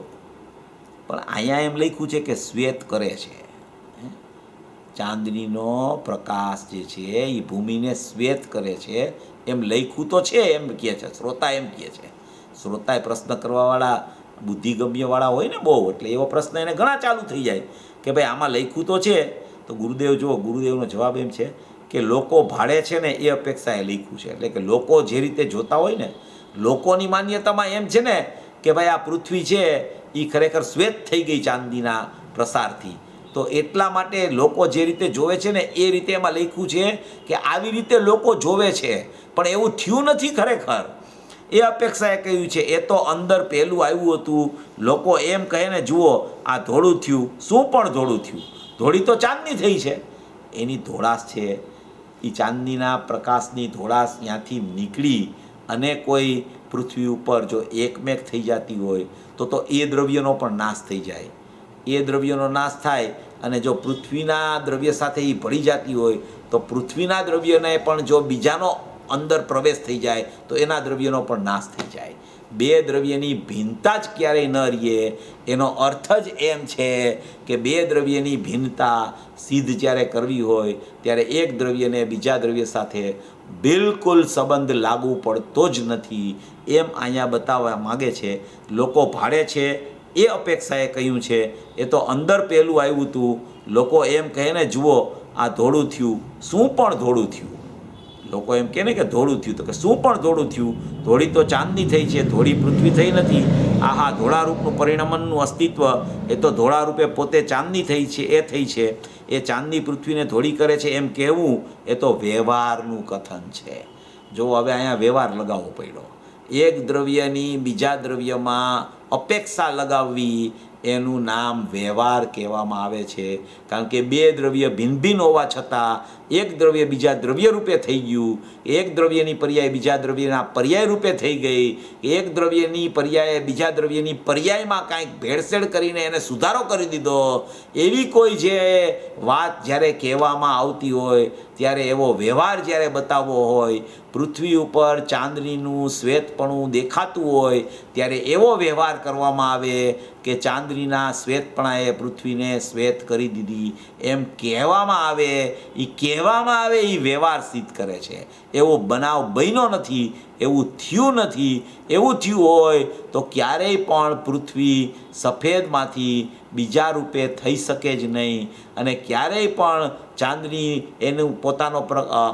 પણ અહીંયા એમ લખ્યું છે કે શ્વેત કરે છે. ચાંદનીનો પ્રકાશ જે છે એ ભૂમિને શ્વેત કરે છે એમ લખ્યું તો છે, એમ કહે છે શ્રોતા, એમ કહે છે. શ્રોતાએ પ્રશ્ન કરવાવાળા બુદ્ધિગમ્યવાળા હોય ને બહુ, એટલે એવો પ્રશ્ન એને ઘણા ચાલુ થઈ જાય કે ભાઈ આમાં લખ્યું તો છે. તો ગુરુદેવ જો ગુરુદેવનો જવાબ એમ છે કે લોકો ભાડે છે ને એ અપેક્ષાએ લખ્યું છે. એટલે કે લોકો જે રીતે જોતા હોય ને, લોકોની માન્યતામાં એમ છે ને કે ભાઈ આ પૃથ્વી છે એ ખરેખર શ્વેત થઈ ગઈ ચાંદીના પ્રસારથી, તો એટલા માટે લોકો જે રીતે જોવે છે ને એ રીતે એમાં લખ્યું છે કે આવી રીતે લોકો જોવે છે, પણ એવું થયું નથી ખરેખર. એ અપેક્ષાએ કહ્યું છે એ તો અંદર પહેલું આવ્યું હતું. લોકો એમ કહે ને જુઓ આ ધોળું થયું, શું પણ ધોળું થયું? ધોળી તો ચાંદની થઈ છે, એની ધોળાશ છે એ ચાંદનીના પ્રકાશની ધોળાશ ત્યાંથી નીકળી અને કોઈ પૃથ્વી ઉપર જો એકમેક થઈ જતી હોય તો એ દ્રવ્યનો પણ નાશ થઈ જાય. એ દ્રવ્યનો નાશ થાય અને જો પૃથ્વીના દ્રવ્ય સાથે એ ભળી જતી હોય તો પૃથ્વીના દ્રવ્યને પણ જો બીજાનો અંદર પ્રવેશ થઈ જાય તો એના દ્રવ્યનો પણ નાશ થઈ જાય. બે દ્રવ્યની ભિન્નતા જ ક્યારેય ન રહે. એનો અર્થ જ એમ છે કે બે દ્રવ્યની ભિન્નતા સિદ્ધ જ્યારે કરવી હોય ત્યારે એક દ્રવ્યને બીજા દ્રવ્ય સાથે બિલકુલ સંબંધ લાગુ પડતો જ નથી. એમ અહીંયા બતાવવા માગે છે. લોકો ભાડે છે એ અપેક્ષાએ કહ્યું છે એ તો અંદર પહેલું આવ્યું હતું. લોકો એમ કહે ને જુઓ આ ધોળું થયું, શું પણ ધોળું થયું? લોકો એમ કહે ને કે ધોળું થયું, તો કે શું પણ ધોળું થયું? ધોળી તો ચાંદની થઈ છે, ધોળી પૃથ્વી થઈ નથી. આહા, ધોળા રૂપનું પરિણમનનું અસ્તિત્વ એ તો ધોળા રૂપે પોતે ચાંદની થઈ છે, એ થઈ છે. એ ચાંદની પૃથ્વીને ધોળી કરે છે એમ કહેવું એ તો વ્યવહારનું કથન છે. જો હવે અહીંયા વ્યવહાર લગાવવો પડ્યો. એક દ્રવ્યની બીજા દ્રવ્યમાં અપેક્ષા લગાવવી એનું નામ વ્યવહાર કહેવામાં આવે છે. કારણ કે બે દ્રવ્ય ભિન્ન ભિન્ન હોવા છતાં એક દ્રવ્ય બીજા દ્રવ્ય રૂપે થઈ ગયું, એક દ્રવ્યની પર્યાય બીજા દ્રવ્યના પર્યાય રૂપે થઈ ગઈ, એક દ્રવ્યની પર્યાય બીજા દ્રવ્યની પર્યાયમાં કાંઈક ભેળસેળ કરીને એને સુધારો કરી દીધો. એવી કોઈ જે વાત જ્યારે કહેવામાં આવતી હોય ત્યારે એવો વ્યવહાર જ્યારે બતાવવો હોય, પૃથ્વી ઉપર ચાંદનીનું શ્વેતપણું દેખાતું હોય ત્યારે એવો વ્યવહાર કરવામાં આવે કે ચાંદનીના શ્વેતપણાએ પૃથ્વીને શ્વેત કરી દીધી એમ કહેવામાં આવે. એ કહેવામાં આવે એ વ્યવહાર સિદ્ધ કરે છે. એવો બનાવ બન્યો નથી, એવું થયું નથી. એવું થયું હોય તો ક્યારેય પણ પૃથ્વી સફેદમાંથી બીજા રૂપે થઈ શકે જ નહીં, અને ક્યારેય પણ ચાંદની એનું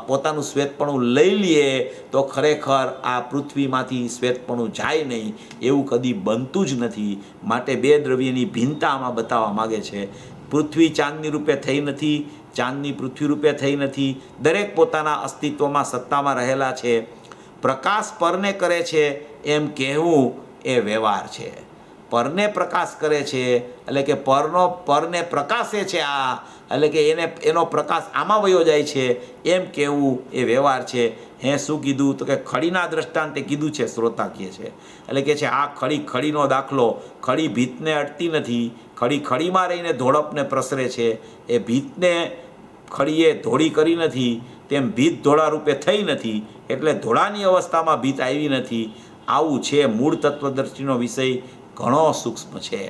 પોતાનું શ્વેતપણું લઈ લે તો ખરેખર આ પૃથ્વીમાંથી શ્વેતપણું જાય નહીં, એવું કદી બનતું જ નથી. માટે બે દ્રવ્યની ભિન્નતા આમાં બતાવવા માગે છે. પૃથ્વી ચાંદની રૂપે થઈ નથી, ચાંદની પૃથ્વી રૂપે થઈ નથી. દરેક પોતાના અસ્તિત્વમાં સત્તામાં રહેલા છે. પ્રકાશ પરને કરે છે એમ કહેવું એ વ્યવહાર છે. પરને પ્રકાશ કરે છે એટલે કે પરને પ્રકાશે છે આ, એટલે કે એનો પ્રકાશ આમાં વયો જાય છે એમ કહેવું એ વ્યવહાર છે. શું કીધું? તો કે ખડીના દ્રષ્ટાંતે કીધું છે. શ્રોતા કહે છે એટલે કે છે આ ખડીનો દાખલો. ખડી ભીતને અડતી નથી, ખડીમાં રહીને ધોળપને પ્રસરે છે. એ ભીતને ખડીએ ધોળી કરી નથી, તેમ ભીત ધોળા રૂપે થઈ નથી, એટલે ધોળાની અવસ્થામાં ભીત આવી નથી. આવું છે. મૂળ તત્વદર્શીનો વિષય ઘણો સૂક્ષ્મ છે.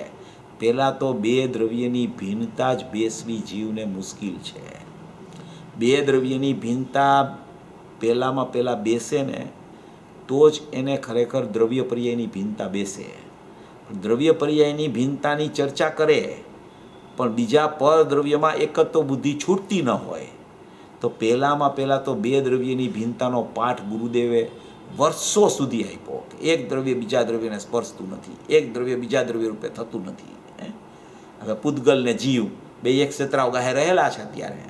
પહેલાં તો બે દ્રવ્યની ભિન્નતા જ બેસવી જીવને મુશ્કેલ છે. બે દ્રવ્યની ભિન્નતા પહેલાં બેસે ને તો જ એને ખરેખર દ્રવ્ય પર્યાયની ભિન્નતા બેસે. દ્રવ્ય પર્યાયની ભિન્નતાની ચર્ચા કરે પણ બીજા પર દ્રવ્યમાં એકત્વ બુદ્ધિ છૂટતી ન હોય તો પહેલાં તો બે દ્રવ્યની ભિન્નતાનો પાઠ ગુરુદેવે વર્ષો સુધી આપ્યો. એક દ્રવ્ય બીજા દ્રવ્યને સ્પર્શતું નથી, એક દ્રવ્ય બીજા દ્રવ્ય રૂપે થતું નથી. હવે પૂતગલ ને જીવ બે એક ક્ષેત્રાઓ ગાહે રહેલા છે અત્યારે.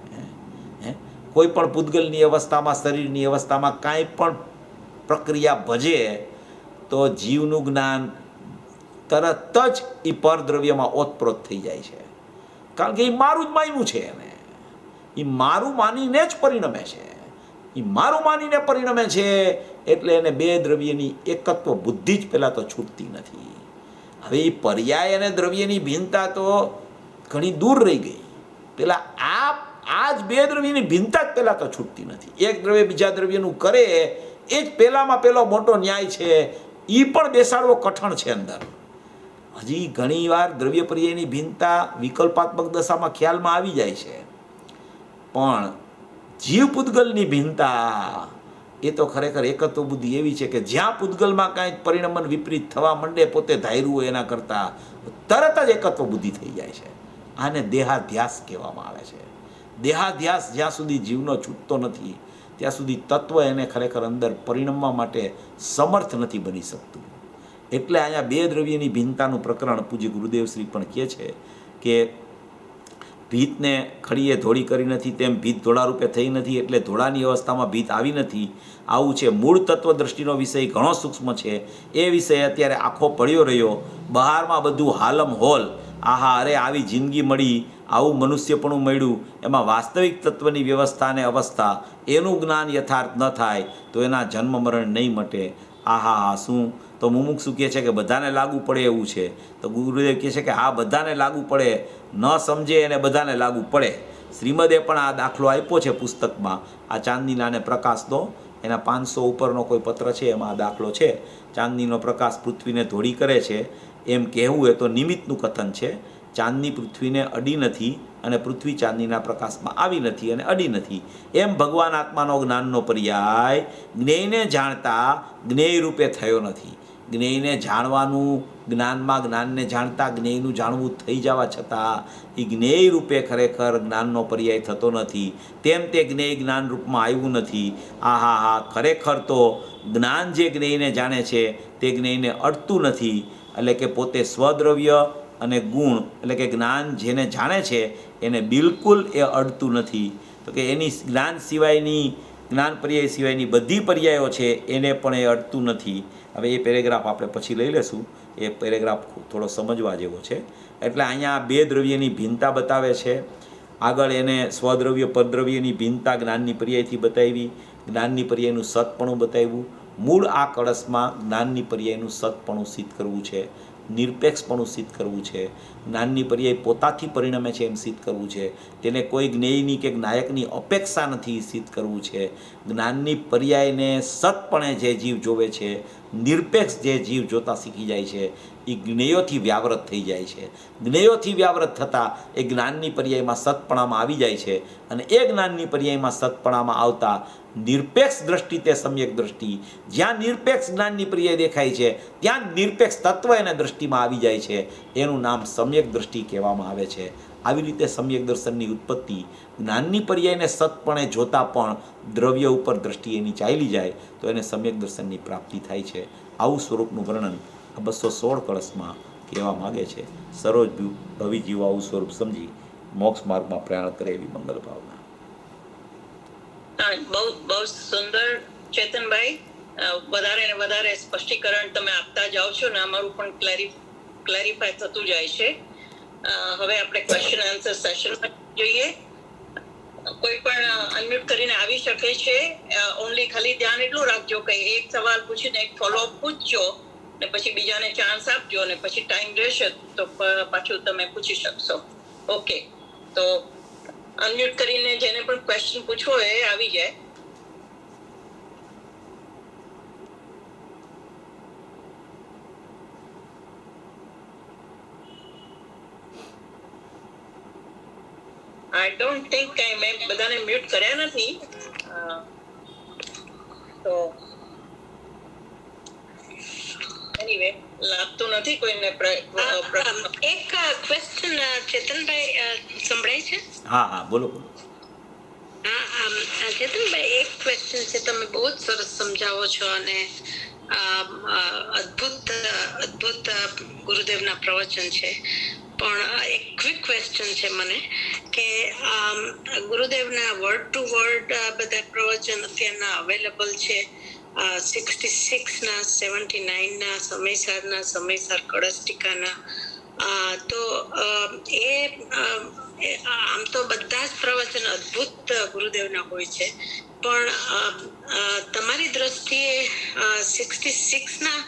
કોઈ પણ પૂતગલની અવસ્થામાં, શરીરની અવસ્થામાં કાંઈ પણ પ્રક્રિયા ભજે તો જીવનું જ્ઞાન તરત જ એ પરદ્રવ્યમાં ઓતપ્રોત થઈ જાય છે. કારણ કે એ મારું જ માન્યું છે. એને એ મારું માનીને જ પરિણમે છે. એ મારું માનીને પરિણમે છે એટલે એને બે દ્રવ્યની એકત્વ બુદ્ધિ જ પહેલાં તો છૂટતી નથી. હવે એ પર્યાય અને દ્રવ્યની ભિન્નતા તો ઘણી દૂર રહી ગઈ. પેલા આ જ બે દ્રવ્યની ભિન્નતા જ પહેલાં તો છૂટતી નથી. એક દ્રવ્ય બીજા દ્રવ્યનું કરે એ જ પહેલામાં પહેલો મોટો ન્યાય છે. એ પણ બેસાડવો કઠણ છે અંદર. હજી ઘણીવાર દ્રવ્ય પર્યાયની ભિન્નતા વિકલ્પાત્મક દશામાં ખ્યાલમાં આવી જાય છે, પણ જીવ પૂતગલની ભિન્નતા એ તો ખરેખર એકત્વ બુદ્ધિ એવી છે કે જ્યાં પૂતગલમાં કાંઈક પરિણમન વિપરીત થવા માંડે પોતે ધાર્યું હોય એના કરતાં તરત જ એકત્વ બુદ્ધિ થઈ જાય છે. આને દેહાધ્યાસ કહેવામાં આવે છે. દેહાધ્યાસ જ્યાં સુધી જીવનો છૂટતો નથી ત્યાં સુધી તત્વ એને ખરેખર અંદર પરિણમવા માટે સમર્થ નથી બની શકતું. એટલે અહીંયા બે દ્રવ્યની ભિન્નતાનું પ્રકરણ પૂજ્ય ગુરુદેવશ્રી પણ કહે છે કે ભીતને ખડીએ ધોળી કરી નથી, તેમ ભીત ધોળા રૂપે થઈ નથી, એટલે ધોળાની અવસ્થામાં ભીત આવી નથી. આવું છે. મૂળ તત્વદ્રષ્ટિનો વિષય ઘણો સૂક્ષ્મ છે. એ વિષય અત્યારે આખો પડ્યો રહ્યો. બહારમાં બધું હાલમ હોલ, આહા અરે આવી જિંદગી મળી, આવું મનુષ્યપણું મળ્યું, એમાં વાસ્તવિક તત્વની વ્યવસ્થા અને અવસ્થા એનું જ્ઞાન યથાર્થ ન થાય તો એના જન્મ મરણ નહીં મટે. આહા શું તો મુમુક્ષુ કહે છે કે બધાને લાગુ પડે એવું છે. તો ગુરુદેવ કહે છે કે આ બધાને લાગુ પડે, ન સમજે એને બધાને લાગુ પડે. શ્રીમદે પણ આ દાખલો આપ્યો છે પુસ્તકમાં. આ ચાંદનીના અને પ્રકાશનો એના 500 ઉપરનો કોઈ પત્ર છે એમાં આ દાખલો છે. ચાંદનીનો પ્રકાશ પૃથ્વીને ધોળી કરે છે એમ કહેવું એ તો નિમિત્તનું કથન છે. ચાંદની પૃથ્વીને અડી નથી અને પૃથ્વી ચાંદનીના પ્રકાશમાં આવી નથી અને અડી નથી. એમ ભગવાન આત્માનો જ્ઞાનનો પર્યાય જ્ઞેયને જાણતા જ્ઞેય રૂપે થયો નથી. જ્ઞેયને જાણવાનું, જ્ઞાનને જાણતા જ્ઞેયનું જાણવું થઈ જવા છતાં એ જ્ઞેય રૂપે ખરેખર જ્ઞાનનો પર્યાય થતો નથી. તેમ તે જ્ઞેય જ્ઞાન રૂપમાં આવ્યું નથી. ખરેખર તો જ્ઞાન જે જ્ઞેયને જાણે છે તે જ્ઞેયને અડતું નથી. એટલે કે પોતે સ્વદ્રવ્ય અને ગુણ, એટલે કે જ્ઞાન જેને જાણે છે એને બિલકુલ એ અડતું નથી. તો કે એની જ્ઞાન પર્યાય સિવાયની બધી પર્યાયો છે એને પણ એ અડતું નથી. હવે એ પેરેગ્રાફ આપણે પછી લઈ લેશું. એ પેરેગ્રાફ થોડો સમજવા જેવો છે. એટલે અહીંયા બે દ્રવ્યની ભિન્નતા બતાવે છે. આગળ એને સ્વદ્રવ્ય પરદ્રવ્યની ભિન્નતા જ્ઞાનની પર્યાયથી બતાવી, જ્ઞાનની પર્યાયનું સતપણું બતાવ્યું. મૂળ આ કળશમાં જ્ઞાનની પર્યાયનું સતપણું સિદ્ધ કરવું છે, નિરપેક્ષપણું સિદ્ધ કરવું છે, જ્ઞાનની પર્યાય પોતાથી પરિણમે છે એમ સિદ્ધ કરવું છે, તેને કોઈ જ્ઞેયની કે જ્ઞાયકની અપેક્ષા નથી સિદ્ધ કરવું છે. જ્ઞાનની પર્યાયને સતપણે જે જીવ જોવે છે, નિરપેક્ષ જે જીવ જોતા શીખી જાય છે, એ જ્ઞેયોથી વ્યાવૃત થઈ જાય છે. જ્ઞેયોથી વ્યાવૃત થતાં એ જ્ઞાનની પર્યાયમાં સતપણામાં આવી જાય છે. અને એ જ્ઞાનની પર્યાયમાં સતપણામાં આવતા નિરપેક્ષ દ્રષ્ટિ તે સમ્યક દ્રષ્ટિ, જ્યાં નિરપેક્ષ જ્ઞાનની પર્યાય દેખાય છે ત્યાં નિરપેક્ષ તત્વ એને દ્રષ્ટિમાં આવી જાય છે. એનું નામ સમ્યક દ્રષ્ટિ કહેવામાં આવે છે. આવી રીતે સમ્યક દર્શનની ઉત્પત્તિ, જ્ઞાનની પર્યાયને સતપણે જોતા પણ દ્રવ્ય ઉપર દ્રષ્ટિ એની ચાલી જાય તો એને સમ્યક દર્શનની પ્રાપ્તિ થાય છે. આવું સ્વરૂપનું વર્ણન 216 કળશમાં કહેવા માગે છે. સરોજ ભવિજીવ આવું સ્વરૂપ સમજી મોક્ષ માર્ગમાં પ્રયાણ કરે એવી મંગલ ભાવના. બહુ સુંદર ચેતનભાઈ, વધારે ને વધારે સ્પષ્ટીકરણ તમે આપતા જાઓ છો ને અમારું પણ ક્લેરિફાય થતું જાય છે. હવે આપણે ક્વેશ્ચન આન્સર સેશનમાં જોઈએ. કોઈ પણ અનમ્યુટ કરીને આવી શકે છે. ઓનલી ખાલી ધ્યાન એટલું રાખજો કે એક સવાલ પૂછીને એક ફોલોઅપ પૂછજો ને પછી બીજાને ચાન્સ આપજો ને પછી ટાઈમ રહેશે તો પાછું તમે પૂછી શકશો. ઓકે, તો અનમ્યુટ કરીને જેને પણ ક્વેશ્ચન પૂછવો એ આવી જાય. આઈ ડોન્ટ થિંક કે મેં બધાને મ્યુટ કર્યા નથી. તો એનીવે લાગતું નથી કોઈને. એક ક્વેશ્ચન ચેતનભાઈ સંભળાય છે? હા બોલો. ચેતનભાઈ, એક ક્વેશ્ચન છે. તમે બહુ જ સરસ સમજાવો છો અને અદ્ભુત ગુરુદેવના પ્રવચન છે. પણ એક ક્વિક ક્વેશ્ચન છે મને કે ગુરુદેવના વર્ડ ટુ વર્ડ બધા પ્રવચન અત્યારના અવેલેબલ છે. 66 ના, 79 ના, સમયસાર કળશ ટીકાના. તો એ આમ તો બધા જ પ્રવચન અદ્ભુત ગુરુદેવના હોય છે, પણ તમારી દ્રષ્ટિએ 66 ના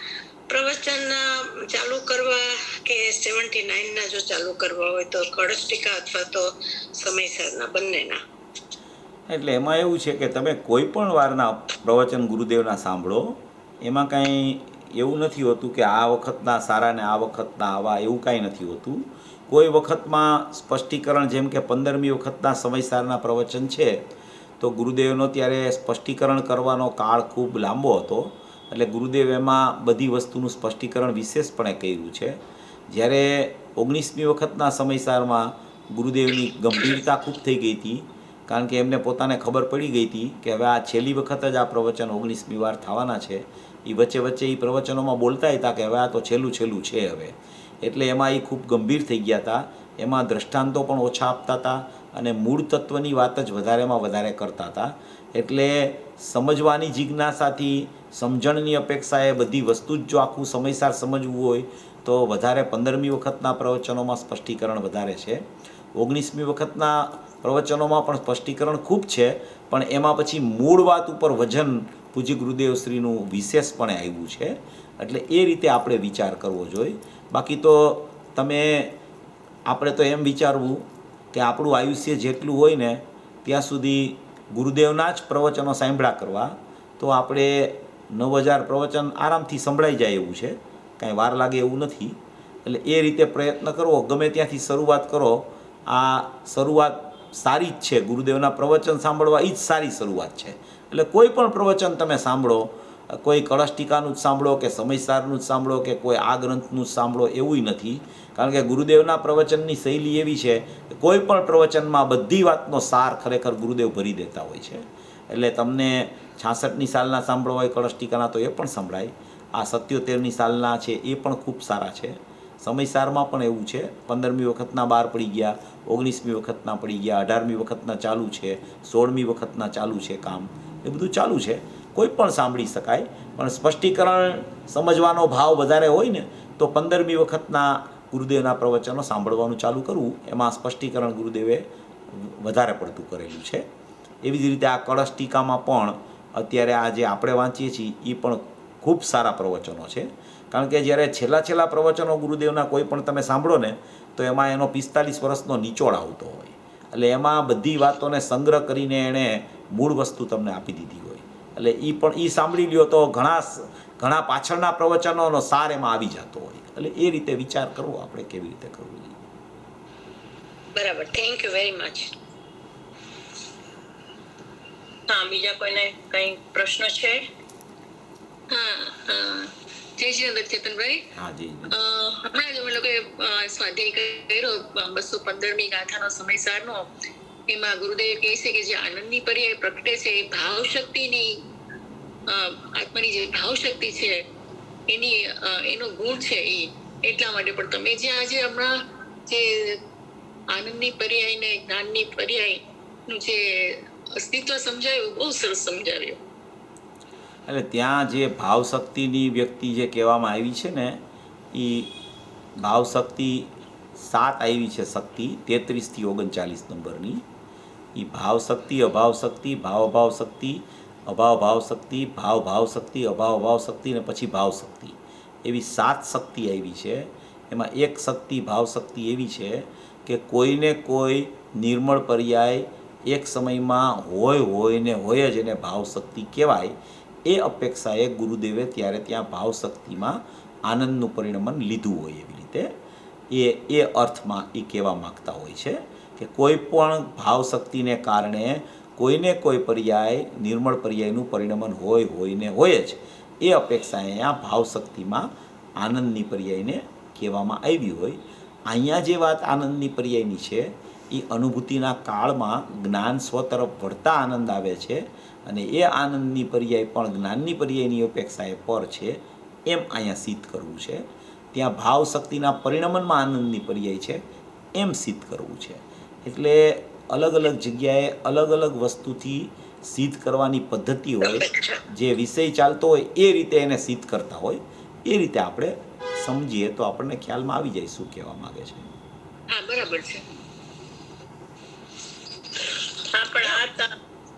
પ્રવચન ચાલુ કરવા કે 79 ના જો ચાલુ કરવા હોય તો કળશ ટીકા અથવા તો સમયસરના, બંનેના? એટલે એમાં એવું છે કે તમે કોઈ પણ વારના પ્રવચન ગુરુદેવના સાંભળો, એમાં કાંઈ એવું નથી હોતું કે આ વખતના સારા ને આ વખતના આવા, એવું કાંઈ નથી હોતું. કોઈ વખતમાં સ્પષ્ટીકરણ, જેમ કે 15મી વખતના સમયસારના પ્રવચન છે તો ગુરુદેવનો ત્યારે સ્પષ્ટીકરણ કરવાનો કાળ ખૂબ લાંબો હતો. એટલે ગુરુદેવ એમાં બધી વસ્તુનું સ્પષ્ટીકરણ વિશેષપણે કર્યું છે. જ્યારે 19મી વખતના સમયસારમાં ગુરુદેવની ગંભીરતા ખૂબ થઈ ગઈ હતી, કારણ કે એમને પોતાને ખબર પડી ગઈ હતી કે હવે આ છેલ્લી વખત જ આ પ્રવચન 19મી વાર થવાના છે. એ વચ્ચે એ પ્રવચનોમાં બોલતા હતા કે હવે આ તો છેલ્લું છે હવે. એટલે એમાં એ ખૂબ ગંભીર થઈ ગયા હતા. એમાં દ્રષ્ટાંતો પણ ઓછા આપતા હતા અને મૂળ તત્વની વાત જ વધારેમાં વધારે કરતા હતા. એટલે સમજવાની જિજ્ઞાસાથી, સમજણની અપેક્ષાએ બધી વસ્તુ જ જો આખું સમયસાર સમજવું હોય તો વધારે 15મી વખતના પ્રવચનોમાં સ્પષ્ટીકરણ વધારે છે. 19મી વખતના પ્રવચનોમાં પણ સ્પષ્ટીકરણ ખૂબ છે, પણ એમાં પછી મૂળ વાત ઉપર વજન પૂજ્ય ગુરુદેવશ્રીનું વિશેષપણે આવ્યું છે. એટલે એ રીતે આપણે વિચાર કરવો જોઈએ. બાકી તો આપણે તો એમ વિચારવું કે આપણું આયુષ્ય જેટલું હોય ને ત્યાં સુધી ગુરુદેવના જ પ્રવચનો સાંભળ્યા કરવા, તો આપણે 9000 પ્રવચન આરામથી સંભળાઈ જાય એવું છે. કાંઈ વાર લાગે એવું નથી. એટલે એ રીતે પ્રયત્ન કરવો, ગમે ત્યાંથી શરૂઆત કરો. આ શરૂઆત સારી જ છે. ગુરુદેવના પ્રવચન સાંભળવા એ જ સારી શરૂઆત છે. એટલે કોઈ પણ પ્રવચન તમે સાંભળો કોઈ કળશ ટીકાનું જ સાંભળો કે સમયસારનું જ સાંભળો કે કોઈ આ ગ્રંથનું જ સાંભળો એવું નથી. કારણ કે ગુરુદેવના પ્રવચનની શૈલી એવી છે કે કોઈ પણ પ્રવચનમાં બધી વાતનો સાર ખરેખર ગુરુદેવ ભરી દેતા હોય છે. એટલે તમને 66ની સાલના સાંભળો હોય કળશ ટીકાના તો એ પણ સંભળાય. આ 77ની સાલના છે એ પણ ખૂબ સારા છે. સમયસારમાં પણ એવું છે. 15મી વખતના 12 પડી ગયા, 19મી વખતના પડી ગયા, 18મી વખતના ચાલુ છે, 16મી વખતના ચાલુ છે કામ. એ બધું ચાલુ છે. કોઈ પણ સાંભળી શકાય. પણ સ્પષ્ટીકરણ સમજવાનો ભાવ વધારે હોય ને તો 15મી વખતના ગુરુદેવના પ્રવચનો સાંભળવાનું ચાલુ કરવું. એમાં સ્પષ્ટીકરણ ગુરુદેવે વધારે પડતું કરેલું છે. એવી જ રીતે આ કળશ ટીકામાં પણ અત્યારે આ જે આપણે વાંચીએ છીએ એ પણ ખૂબ સારા પ્રવચનો છે. કારણ કે જ્યારે છેલ્લા પ્રવચનો ગુરુદેવના કોઈ પણ તમે સાંભળો ને તો એમાં એનો 45 વર્ષનો નિચોડ આવતો હોય. એટલે એમાં બધી વાતોને સંગ્રહ કરીને એણે મૂળ વસ્તુ તમને આપી દીધી હોય. એટલે એ પણ એ સાંભળી લ્યો તો ઘણા પાછળના પ્રવચનોનો સાર એમાં આવી જતો હોય. એટલે એ રીતે વિચાર કરવો આપણે કેવી રીતે કરવું. બરાબર, થેન્ક યુ વેરી મચ. હા, બીજા કોઈને કઈ પ્રશ્ન છે? હા, જય શ્રી ચેતનભાઈ. હા જી. હમણાં જ અમે લોકોએ સ્વાધ્યાય કર્યો 215મી ગાથાનો સમયસારનો. એમાં ગુરુદેવ કહે છે કે જે આનંદની પર્યાય પ્રગટે છે એ ભાવ શક્તિની, આત્માની જે ભાવ શક્તિ છે એનો ગુણ છે એ. એટલા માટે પણ તમે જે આજે હમણાં જે આનંદની પર્યાય ને જ્ઞાનની પર્યાયનું જે અસ્તિત્વ સમજાવ્યું, બહુ સરસ સમજાવ્યું. એટલે ત્યાં જે ભાવશક્તિની વ્યક્તિ જે કહેવામાં આવી છે ને એ ભાવશક્તિ 7 આવી છે. શક્તિ 33 થી 39 નંબરની એ ભાવશક્તિ, અભાવશક્તિ, ભાવ શક્તિ, અભાવ શક્તિ, ભાવ શક્તિ, અભાવ શક્તિ ને પછી ભાવશક્તિ, એવી 7 શક્તિ આવી છે. એમાં એક શક્તિ ભાવશક્તિ એવી છે કે કોઈને કોઈ નિર્મળ પર્યાય એક સમયમાં હોય ને હોય જ એને ભાવશક્તિ કહેવાય. એ અપેક્ષાએ ગુરુદેવે ત્યારે ત્યાં ભાવશક્તિમાં આનંદનું પરિણમન લીધું હોય. એવી રીતે એ અર્થમાં એ કહેવા માગતા હોય છે કે કોઈ પણ ભાવશક્તિને કારણે કોઈને કોઈ પર્યાય નિર્મળ પર્યાયનું પરિણમન હોય ને હોય જ. એ અપેક્ષાએ અહીંયા ભાવશક્તિમાં આનંદની પર્યાયને કહેવામાં આવી હોય. અહીંયા જે વાત આનંદની પર્યાયની છે એ અનુભૂતિના કાળમાં જ્ઞાન સ્વ તરફ વળતા આનંદ આવે છે અને એ આનંદની પર્યાય પણ જ્ઞાનની પર્યાયની અપેક્ષાએ પર છે એમ અહીંયા સિદ્ધ કરવું છે. ત્યાં ભાવ શક્તિના પરિણમનમાં આનંદની પર્યાય છે એમ સિદ્ધ કરવું છે. એટલે અલગ અલગ જગ્યાએ અલગ અલગ વસ્તુથી સિદ્ધ કરવાની પદ્ધતિ હોય. જે વિષય ચાલતો હોય એ રીતે એને સિદ્ધ કરતા હોય. એ રીતે આપણે સમજીએ તો આપણને ખ્યાલમાં આવી જાય શું કહેવા માગે છે. હા, બરાબર છે. હા, પણ આ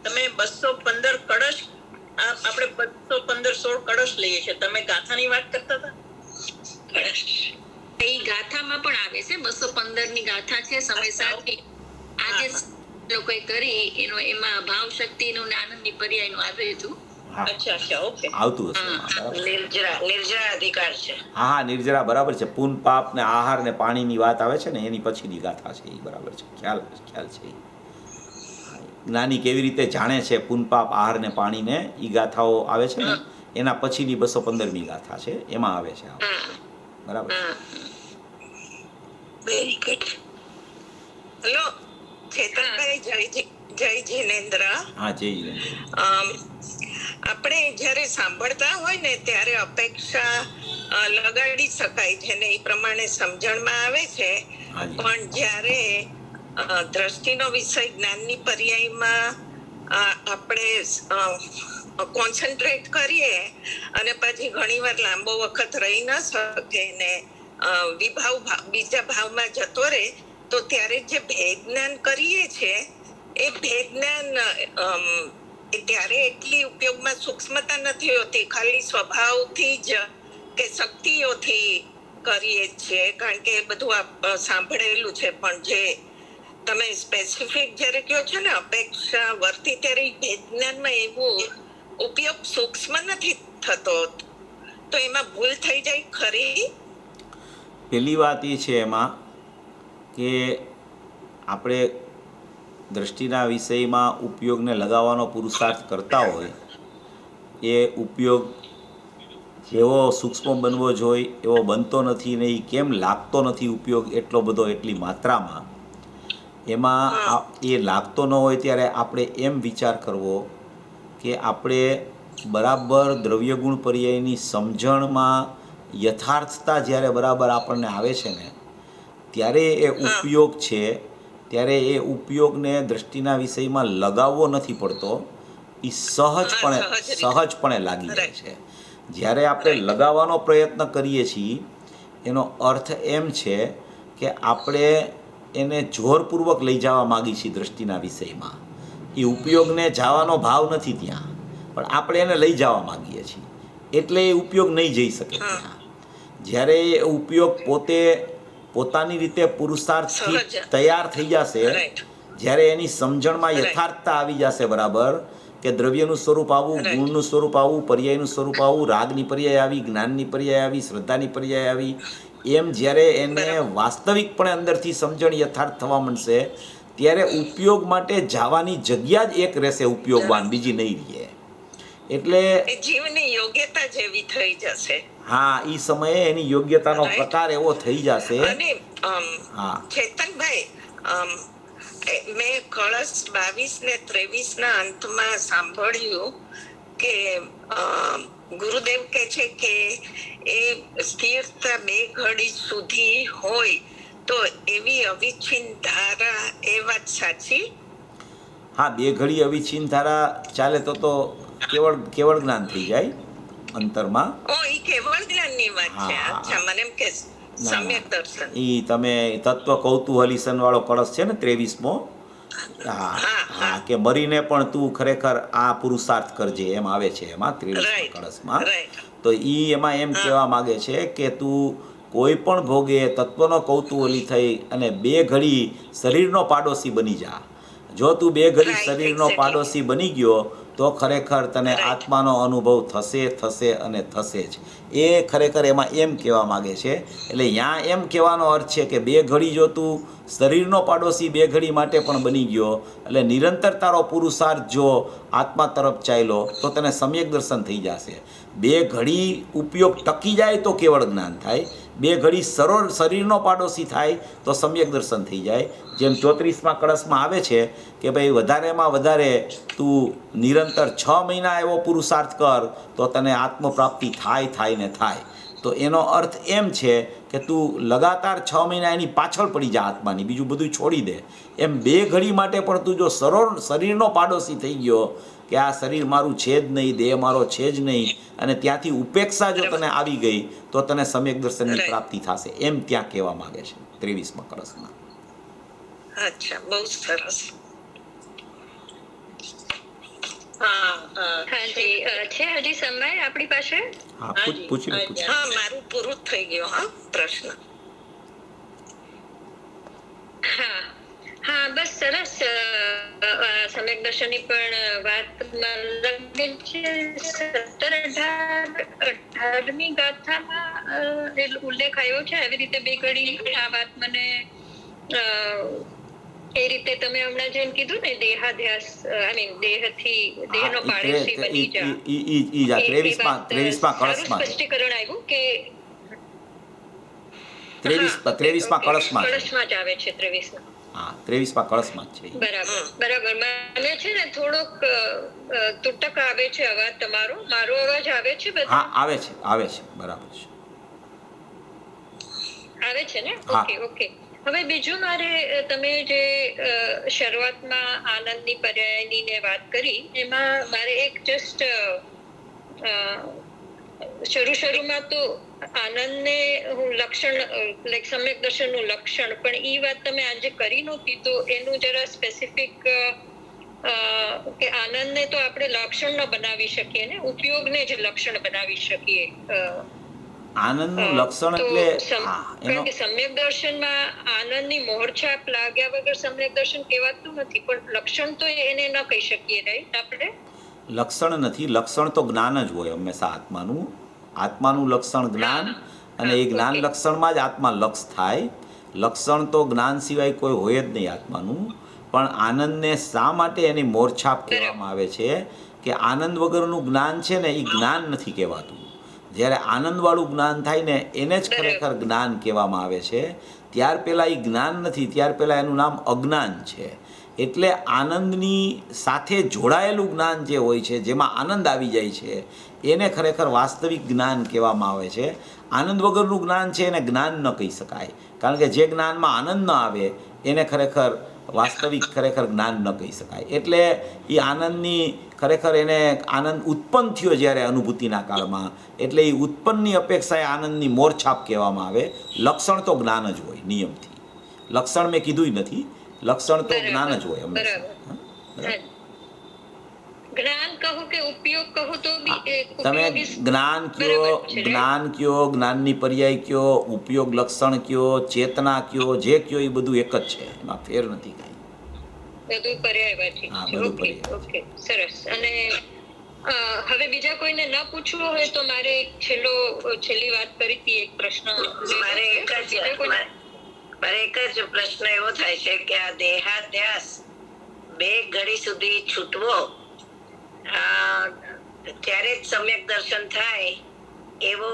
તમે 215 કળશ, આપણે 215-16 કળશ લઈએ છીએ. તમે ગાથાની વાત કરતા હતા. કળશ એ ગાથામાં પણ આવે છે. 215ની ગાથા છે સમયસારની. આજે લોકોએ કરી એનો એમાં ભાવ શક્તિનું ને આનંદની પર્યાયનું આવ્યું હતું. અચ્છા, ઓકે. આવતું હશે. નિર્જરા અધિકાર છે. હા, નિર્જરા બરાબર છે. પૂન પાપ ને આહાર ને પાણીની વાત આવે છે ને એની પછીની ગાથા છે એ બરાબર છે. ખ્યાલ છે. જ્ઞાની કેવી રીતે જાણે છે પૂન પાપ આહાર ને પાણીને, એ ગાથાઓ આવે છે ને એના પછીની 215મી ગાથા છે એમાં આવે છે. બરાબર. Very good. હેલો ચેતનભાઈ, જય જીનેન્દ્ર. હા, જય જીનેન્દ્ર. આપણે જ્યારે સાંભળતા હોય ને ત્યારે અપેક્ષા લગાડી શકાય છે ને એ પ્રમાણે સમજણમાં આવે છે. પણ જ્યારે દ્રષ્ટિનો વિષય જ્ઞાનની પર્યાયમાં આપણે કોન્સન્ટ્રેટ કરીએ અને પછી ઘણીવાર લાંબો વખત રહી ન શકે ને બીજા ભાવમાં જતો રહે તો ત્યારે જે ભેદ જ્ઞાન કરીએ છીએ એ ભેદ જ્ઞાન ત્યારે એટલી ઉપયોગમાં સૂક્ષ્મતા નથી હોતી. ખાલી સ્વભાવથી જ કે શક્તિઓથી કરીએ છીએ કારણ કે બધું સાંભળેલું છે. પણ જે તમે સ્પેસિફિક જ્યારે કહો છો ને અપેક્ષા વર્તી ત્યારે ભેદ જ્ઞાનમાં એવું ઉપયોગ સૂક્ષ્મ નથી થતો તો એમાં ભૂલ થઈ જાય ખરી. પહેલી વાત એ છે એમાં કે આપણે દ્રષ્ટિના વિષયમાં ઉપયોગને લગાવવાનો પુરુષાર્થ કરતા હોય એ ઉપયોગ જેવો સૂક્ષ્મ બનવો જોઈએ એવો બનતો નથી ને એ કેમ લાગતો નથી ઉપયોગ એટલો બધો એટલી માત્રામાં, એમાં એ લાગતો ન હોય ત્યારે આપણે એમ વિચાર કરવો કે આપણે બરાબર દ્રવ્યગુણ પર્યાયની સમજણમાં યથાર્થતા જ્યારે બરાબર આપણને આવે છે ને ત્યારે એ ઉપયોગ છે, ત્યારે એ ઉપયોગને દ્રષ્ટિના વિષયમાં લગાવવો નથી પડતો, એ સહજપણે લાગી જાય છે. જ્યારે આપણે લગાવવાનો પ્રયત્ન કરીએ છીએ એનો અર્થ એમ છે કે આપણે એને જોરપૂર્વક લઈ જવા માગીએ છીએ દ્રષ્ટિના વિષયમાં. એ ઉપયોગને જવાનો ભાવ નથી ત્યાં, પણ આપણે એને લઈ જવા માગીએ છીએ એટલે એ ઉપયોગ નહીં જઈ શકે ત્યાં. જ્યારે એ ઉપયોગ પોતાની રીતે પુરુષાર્થથી તૈયાર થઈ જશે, જ્યારે એની સમજણમાં યથાર્થતા આવી જશે બરાબર કે દ્રવ્યનું સ્વરૂપ આવું, ગુણનું સ્વરૂપ આવું, પર્યાયનું સ્વરૂપ આવું, રાગની પર્યાય આવી, જ્ઞાનની પર્યાય આવી, શ્રદ્ધાની પર્યાય આવી, એમ જ્યારે એને વાસ્તવિકપણે અંદરથી સમજણ યથાર્થ થવા માંડશે ત્યારે ઉપયોગ માટે જવાની જગ્યા જ એક રહેશે ઉપયોગવાન, બીજી નહીં રહે. એટલે જીવની યોગ્યતા જેવી થઈ જશે. હા, એ સમયે એની યોગ્યતાનો પ્રકાર એવો થઈ જશે. અને ચેતનભાઈ, મેં કળશ 22 ને 23 ના અંતમાં સાંભળ્યું કે ગુરુદેવ કહે છે કે એ સ્થિરતા 2 ઘડી સુધી હોય તો એવી અવિચ્છિન્ન ધારા, એ વાત સાચી? હા, 2 ઘડી અવિચ્છિન્ન ધારા ચાલે તો કેવળ જ્ઞાન થઈ જાય અંતરમાં. ઓ, ઈ કેવળ જ્ઞાનની વાત છે. અચ્છા, મને એમ કે સમ્યક દર્શન. ઈ તમે તત્વ કૌતૂહલીસન વાળો કળશ છે ને 23મો, હા, કે મરીને પણ તું ખરેખર આ પુરુષાર્થ કરજે એમ આવે છે એમાં 23મા કળશમાં. તો ઈ એમાં એમ કહેવા માંગે છે કે તું કોઈ પણ ભોગે તત્વનો કૌતૂહલી થઈ અને 2 ઘડી શરીરનો પાડોશી બની જા. જો તું 2 ઘડી શરીરનો પાડોશી બની ગયો તો ખરેખર તને આત્માનો અનુભવ થશે અને થશે જ. એ ખરેખર એમાં એમ કહેવા માગે છે. એટલે ત્યાં એમ કહેવાનો અર્થ છે કે 2 ઘડી જો તું શરીરનો પાડોશી 2 ઘડી માટે પણ બની ગયો, એટલે નિરંતર તારો પુરુષાર્થ જો આત્મા તરફ ચાલ્યો તો તને સમ્યક દર્શન થઈ જશે. 2 ઘડી ઉપયોગ ટકી જાય તો કેવળ જ્ઞાન થાય, 2 ઘડી શરીરનો પાડોશી થાય તો સમ્યક દર્શન થઈ જાય. જેમ 34મા કળશમાં આવે છે કે ભાઈ વધારેમાં વધારે તું નિરંતર 6 મહિના એવો પુરુષાર્થ કર તો તને આત્મપ્રાપ્તિ થાય ને થાય. તો એનો અર્થ એમ છે કે તું લગાતાર 6 મહિના એની પાછળ પડી જા આત્માની, બીજું બધું છોડી દે. એમ 2 ઘડી માટે પણ તું જો શરીરનો પાડોશી થઈ ગયો કે આ શરીર મારું છે જ નહીં, દેહ મારો છે જ નહીં, અને ત્યાંથી ઉપેક્ષા જો તને આવી ગઈ તો તને સમ્યક દર્શનની પ્રાપ્તિ થશે, એમ ત્યાં કહેવા માંગે છે 23મા કળશમાં. અચ્છા, બહુ સરસ. હાજી, છે હજી સમય આપણી પાસે? હા, પૂછી. હા, મારું પૂરું થઈ ગયું. હા, પ્રશ્ન. હા, બસ સરસ. સમ્યક દર્શનની પણ વાત લાગે છે. 17-18મી ગાથામાં ઉલ્લેખ આવ્યો છે આવી રીતે 2 ઘડી. આ વાત મને એ રીતે તમે હમણાં જેમ કીધું ને દેહાધ્યાસ, દેહનો પાડોશી બની જા, 23મા કળશમાં સ્પષ્ટીકરણ આવ્યું કે 23મા કળશમાં જ આવે છે. 23મા, હા, 23મા કળશમાં જ છે. બરાબર. મને છે ને થોડોક તૂટક આવે છે અવાજ તમારો. મારો અવાજ આવે છે? હા, આવે છે, બરાબર છે, આવે છે ને? ઓકે. હવે બીજું, મારે તમે જે શરૂઆતમાં આનંદની પર્યાયની ને વાત કરી, એમાં મારે એક જસ્ટ શરૂમાં તો આનંદને હું લક્ષણ, લાઈક સમ્યક દર્શનનું લક્ષણ, પણ એ વાત તમે આજે કરી નહોતી, તો એનું જરા સ્પેસિફિક કે આનંદને તો આપણે લક્ષણ ન બનાવી શકીએ ને, ઉપયોગને જ લક્ષણ બનાવી શકીએ. આનંદનું લક્ષણ એટલે કારણ કે સમ્યક દર્શનમાં આનંદની મોહરછાપ લાગ્યા વગર સમ્યક દર્શન કહેવાતું નથી, પણ લક્ષણ તો એને ન કહી શકીએ, રાઈટ? આપણે લક્ષણ નથી, લક્ષણ તો જ્ઞાન જ હોય હંમેશા આત્માનું લક્ષણ જ્ઞાન, અને એ જ્ઞાન લક્ષણમાં જ આત્મા લક્ષ થાય. લક્ષણ તો જ્ઞાન સિવાય કોઈ હોય જ નહીં આત્માનું. પણ આનંદને શા માટે એની મોરછાપ કહેવામાં આવે છે કે આનંદ વગરનું જ્ઞાન છે ને એ જ્ઞાન નથી કહેવાતું. જ્યારે આનંદવાળું જ્ઞાન થાય ને એને જ ખરેખર જ્ઞાન કહેવામાં આવે છે. ત્યાર પહેલાં એ જ્ઞાન નથી, ત્યાર પહેલાં એનું નામ અજ્ઞાન છે. એટલે આનંદની સાથે જોડાયેલું જ્ઞાન જે હોય છે, જેમાં આનંદ આવી જાય છે, એને ખરેખર વાસ્તવિક જ્ઞાન કહેવામાં આવે છે. આનંદ વગરનું જ્ઞાન છે એને જ્ઞાન ન કહી શકાય, કારણ કે જે જ્ઞાનમાં આનંદ ન આવે એને ખરેખર વાસ્તવિક ખરેખર જ્ઞાન ન કહી શકાય. એટલે એ આનંદની ખરેખર એને આનંદ ઉત્પન્ન થયો જ્યારે અનુભૂતિના કાળમાં, એટલે એ ઉત્પન્નની અપેક્ષાએ આનંદની મોરછાપ કહેવામાં આવે. લક્ષણ તો જ્ઞાન જ હોય નિયમથી. લક્ષણ મેં કીધું નથી, લક્ષણ તો જ્ઞાન જ હોય હંમેશા. જ્ઞાન કહો કે ઉપયોગ કહો તો તમે જ્ઞાન કયો, જ્ઞાન કયો, જ્ઞાનની પર્યાય કયો, ઉપયોગ લક્ષણ કયો, ચેતના કયો, જે કયો એ બધું એક જ છે, એમાં ફેર નથી કાંઈ. બધું પર્યાયવાચી છે. ઓકે ઓકે, સરસ. અને હવે બીજા કોઈને ન પૂછવું હોય તો મારે છેલ્લી વાત કરી હતી એક પ્રશ્ન. મારે એક જ પ્રશ્ન એવો થાય છે કે આ દેહાધ્યાસ 2 ઘડી સુધી છૂટવો ત્યારે જ સમ્યક દર્શન થાય એવો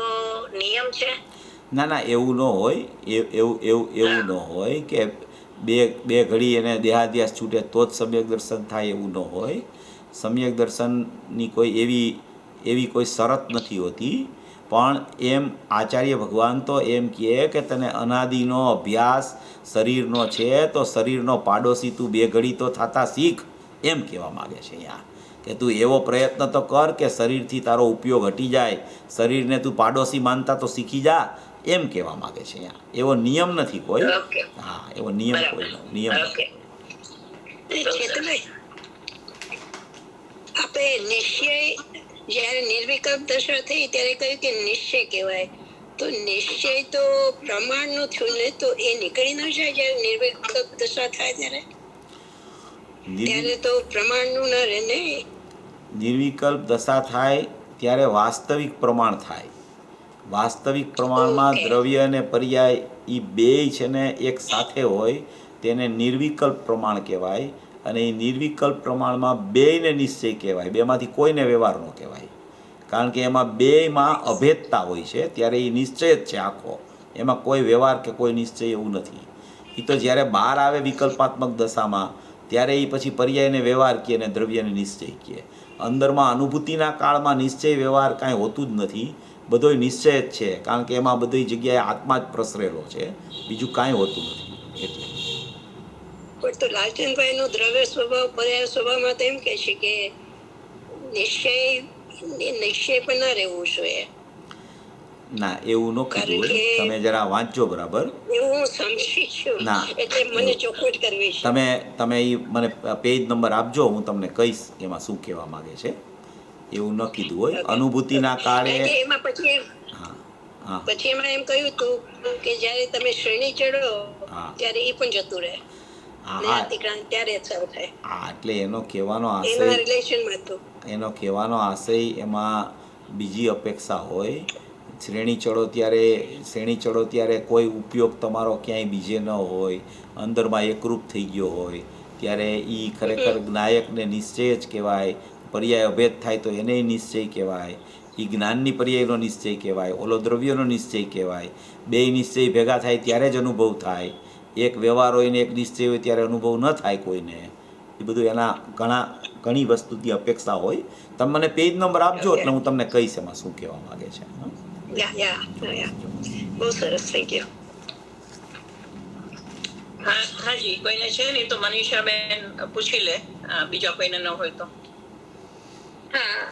નિયમ છે? ના ના, એવું ન હોય. એવું ન હોય કે બે ઘડી એને દેહાધ્યાસ છૂટે તો જ સમ્યક દર્શન થાય, એવું ન હોય. સમ્યક દર્શનની કોઈ એવી કોઈ શરત નથી હોતી. પણ એમ આચાર્ય ભગવાન તો એમ કહે કે તને અનાદિનો અભ્યાસ શરીરનો છે તો શરીરનો પાડોશી તું 2 ઘડી તો થતા શીખ, એમ કહેવા માગે છે અહીંયા. કે તું એવો પ્રયત્ન તો કર કે શરીરથી તારો ઉપયોગ હટી જાય, શરીરને તું પાડોશી માનતા તો શીખી જા, એમ કહેવા માગે છે અહીંયા. એવો નિયમ નથી કોઈ. હા, એવો નિયમ કોઈ નિયમ આપણે નિશ્ચય જ્યારે નિર્વિકલ્પ દશા થઈ ત્યારે કહ્યું કે નિશ્ચય કહેવાય. તો નિશ્ચય તો પ્રમાણનું થયું ને, તો એ નીકળી ન જાય જ્યારે નિર્વિકલ્પ દશા થાય ત્યારે તો પ્રમાણનું ન રહે ને. નિર્વિકલ્પ દશા થાય ત્યારે વાસ્તવિક પ્રમાણ થાય. વાસ્તવિક પ્રમાણમાં દ્રવ્ય અને પર્યાય એ બેય છે ને એક સાથે હોય, તેને નિર્વિકલ્પ પ્રમાણ કહેવાય. અને એ નિર્વિકલ્પ પ્રમાણમાં બેયને નિશ્ચય કહેવાય, બેમાંથી કોઈને વ્યવહાર ન કહેવાય. કારણ કે એમાં બેયમાં અભેદતા હોય છે, ત્યારે એ નિશ્ચય જ છે આખો, એમાં કોઈ વ્યવહાર કે કોઈ નિશ્ચય એવું નથી. એ તો જ્યારે બહાર આવે વિકલ્પાત્મક દશામાં ત્યારે એ પછી પર્યાયને વ્યવહાર કહે અને દ્રવ્યને નિશ્ચય કહે. અંદરમાં અનુભૂતિના કાળમાં નિશ્ચય વ્યવહાર કાંઈ હોતું જ નથી, બધોય નિશ્ચય જ છે. કારણ કે એમાં બધી જગ્યાએ આત્મા જ પ્રસરેલો છે, બીજું કાંઈ હોતું નથી. એટલે પણ તો લાલચંદભાઈ નો દ્રવ્ય સ્વભાવ પર્યાય સ્વભાવમાં તો એમ કે છે કે નિશ્ચય પણ ના રહેવું જોઈએ. ના, એવું ન કીધું હોય. તમે જરા વાંચજો બરાબર. એવું હું સમજી છું, એટલે મને ચોખવટ કરવી છે. તમે એ મને પેજ નંબર આપજો, હું તમને કહીશ એમાં શું કહેવા માંગે છે. એવું ન કીધું હોય. અનુભૂતિના કાળે એમાં પછી એમાં એમ કહ્યું હતું કે જ્યારે તમે શ્રેણી ચડો ત્યારે એ પણ જતું રહે. એટલે એનો કહેવાનો આશય એમાં બીજી અપેક્ષા હોય. શ્રેણી ચડો ત્યારે કોઈ ઉપયોગ તમારો ક્યાંય બીજે ન હોય, અંદરમાં એકરૂપ થઈ ગયો હોય, ત્યારે એ ખરેખર જ્ઞાયકને નિશ્ચય જ કહેવાય. પર્યાય અભેદ થાય તો એને નિશ્ચય કહેવાય. એ જ્ઞાનની પર્યાયનો નિશ્ચય કહેવાય, ઓલો દ્રવ્યનો નિશ્ચય કહેવાય. બેય નિશ્ચય ભેગા થાય ત્યારે જ અનુભવ થાય. એક વ્યવહાર હોય ને એક નિશ્ચય હોય ત્યારે અનુભવ ન થાય કોઈને. એ બધું એના ઘણી વસ્તુની અપેક્ષા હોય. તમે મને પેજ નંબર આપજો એટલે હું તમને કહીશ એમાં શું કહેવા માંગે છે. બહુ સરસ થઈ ગયો. હાજી, કોઈને છે નહીં તો મનીષાબેન પૂછી લે, બીજા કોઈને ન હોય તો. હા,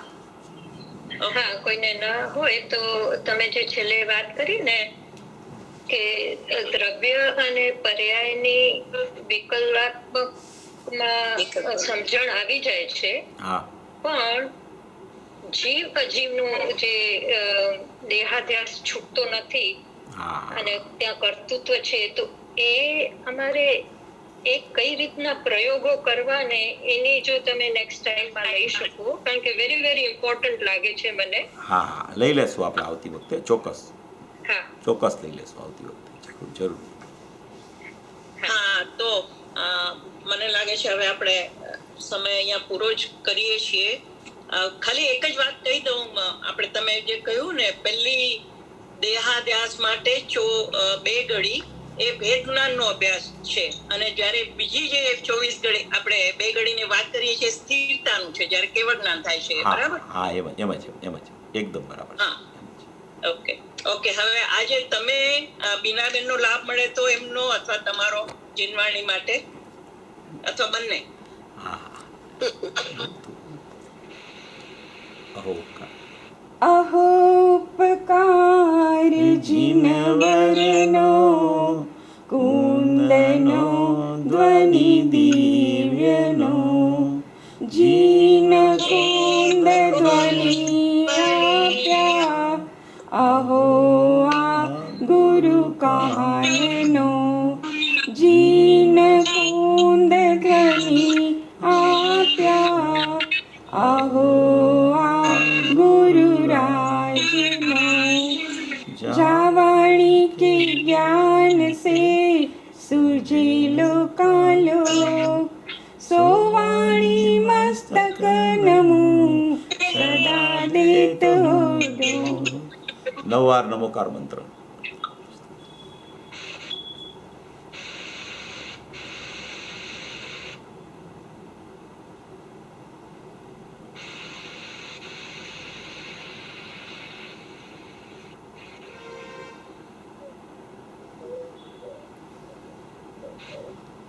કોઈને ન હોય તો તમે જે છેલ્લે વાત કરી ને કે દ્રવ્ય અને પર્યાયની વિકલ્પાત્મકમાં સમજણ આવી જાય છે, પણ જીવ અજીવનું જે દેહાધ્યાસ છૂટતો નથી અને ત્યાં કર્તૃત્વ છે, તો એ અમારે એ કઈ રીતના પ્રયોગો કરવા ને એની જો તમે નેક્સ્ટ ટાઈમમાં લઈ શકો, કારણ કે વેરી વેરી ઇમ્પોર્ટન્ટ લાગે છે મને. હા, લઈ લેશું આપણે આવતી વખતે, ચોક્કસ લઈ લેશું આવતી વખતે, જરૂર. હા, તો મને લાગે છે હવે આપણે સમય અહીંયા પૂરો જ કરીએ છીએ. ખાલી એક જ વાત કહી દઉં, આપણે તમે જે કહ્યું ને પહેલી દેહાધ્યાસ માટે 2 ઘડી એ ભેદ જ્ઞાનનો અભ્યાસ છે, અને જ્યારે બીજી જે 24 ઘડી આપણે 2 ઘડીની વાત કરીએ છીએ સ્થિરતાનું છે, જ્યારે કેવળ જ્ઞાન થાય છે. હા બરાબર? હા એમ જ એકદમ બરાબર. હા, ઓકે. હવે આજે તમે બીનાબેનનો લાભ મળે તો એમનો અથવા તમારો જીનવાણી માટે અથવા બંને. હા અહોપકાર જીનવરનો કુંદનો ધ્વનિ દિવ્યનો જીન કુંદ ધ્વનિ આપ્યા અહો આ ગુરુ કાનનો જીન કુંદ ધ્વનિ આપ્યા અહો આ ગુરુ રાજનો जावाणी के ज्ञान से सूझे लोकालोक सोवाणी मस्तक नमो सदा देतो दो. 9 વાર નમોકાર મંત્ર.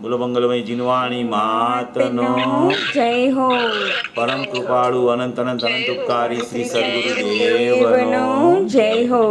બોલો મંગલમય જીનવાણી માતનો जय हो. પરમ કૃપાળુ અનંત ઉપકારી શ્રી સદગુરુદેવનો देवनो जय हो.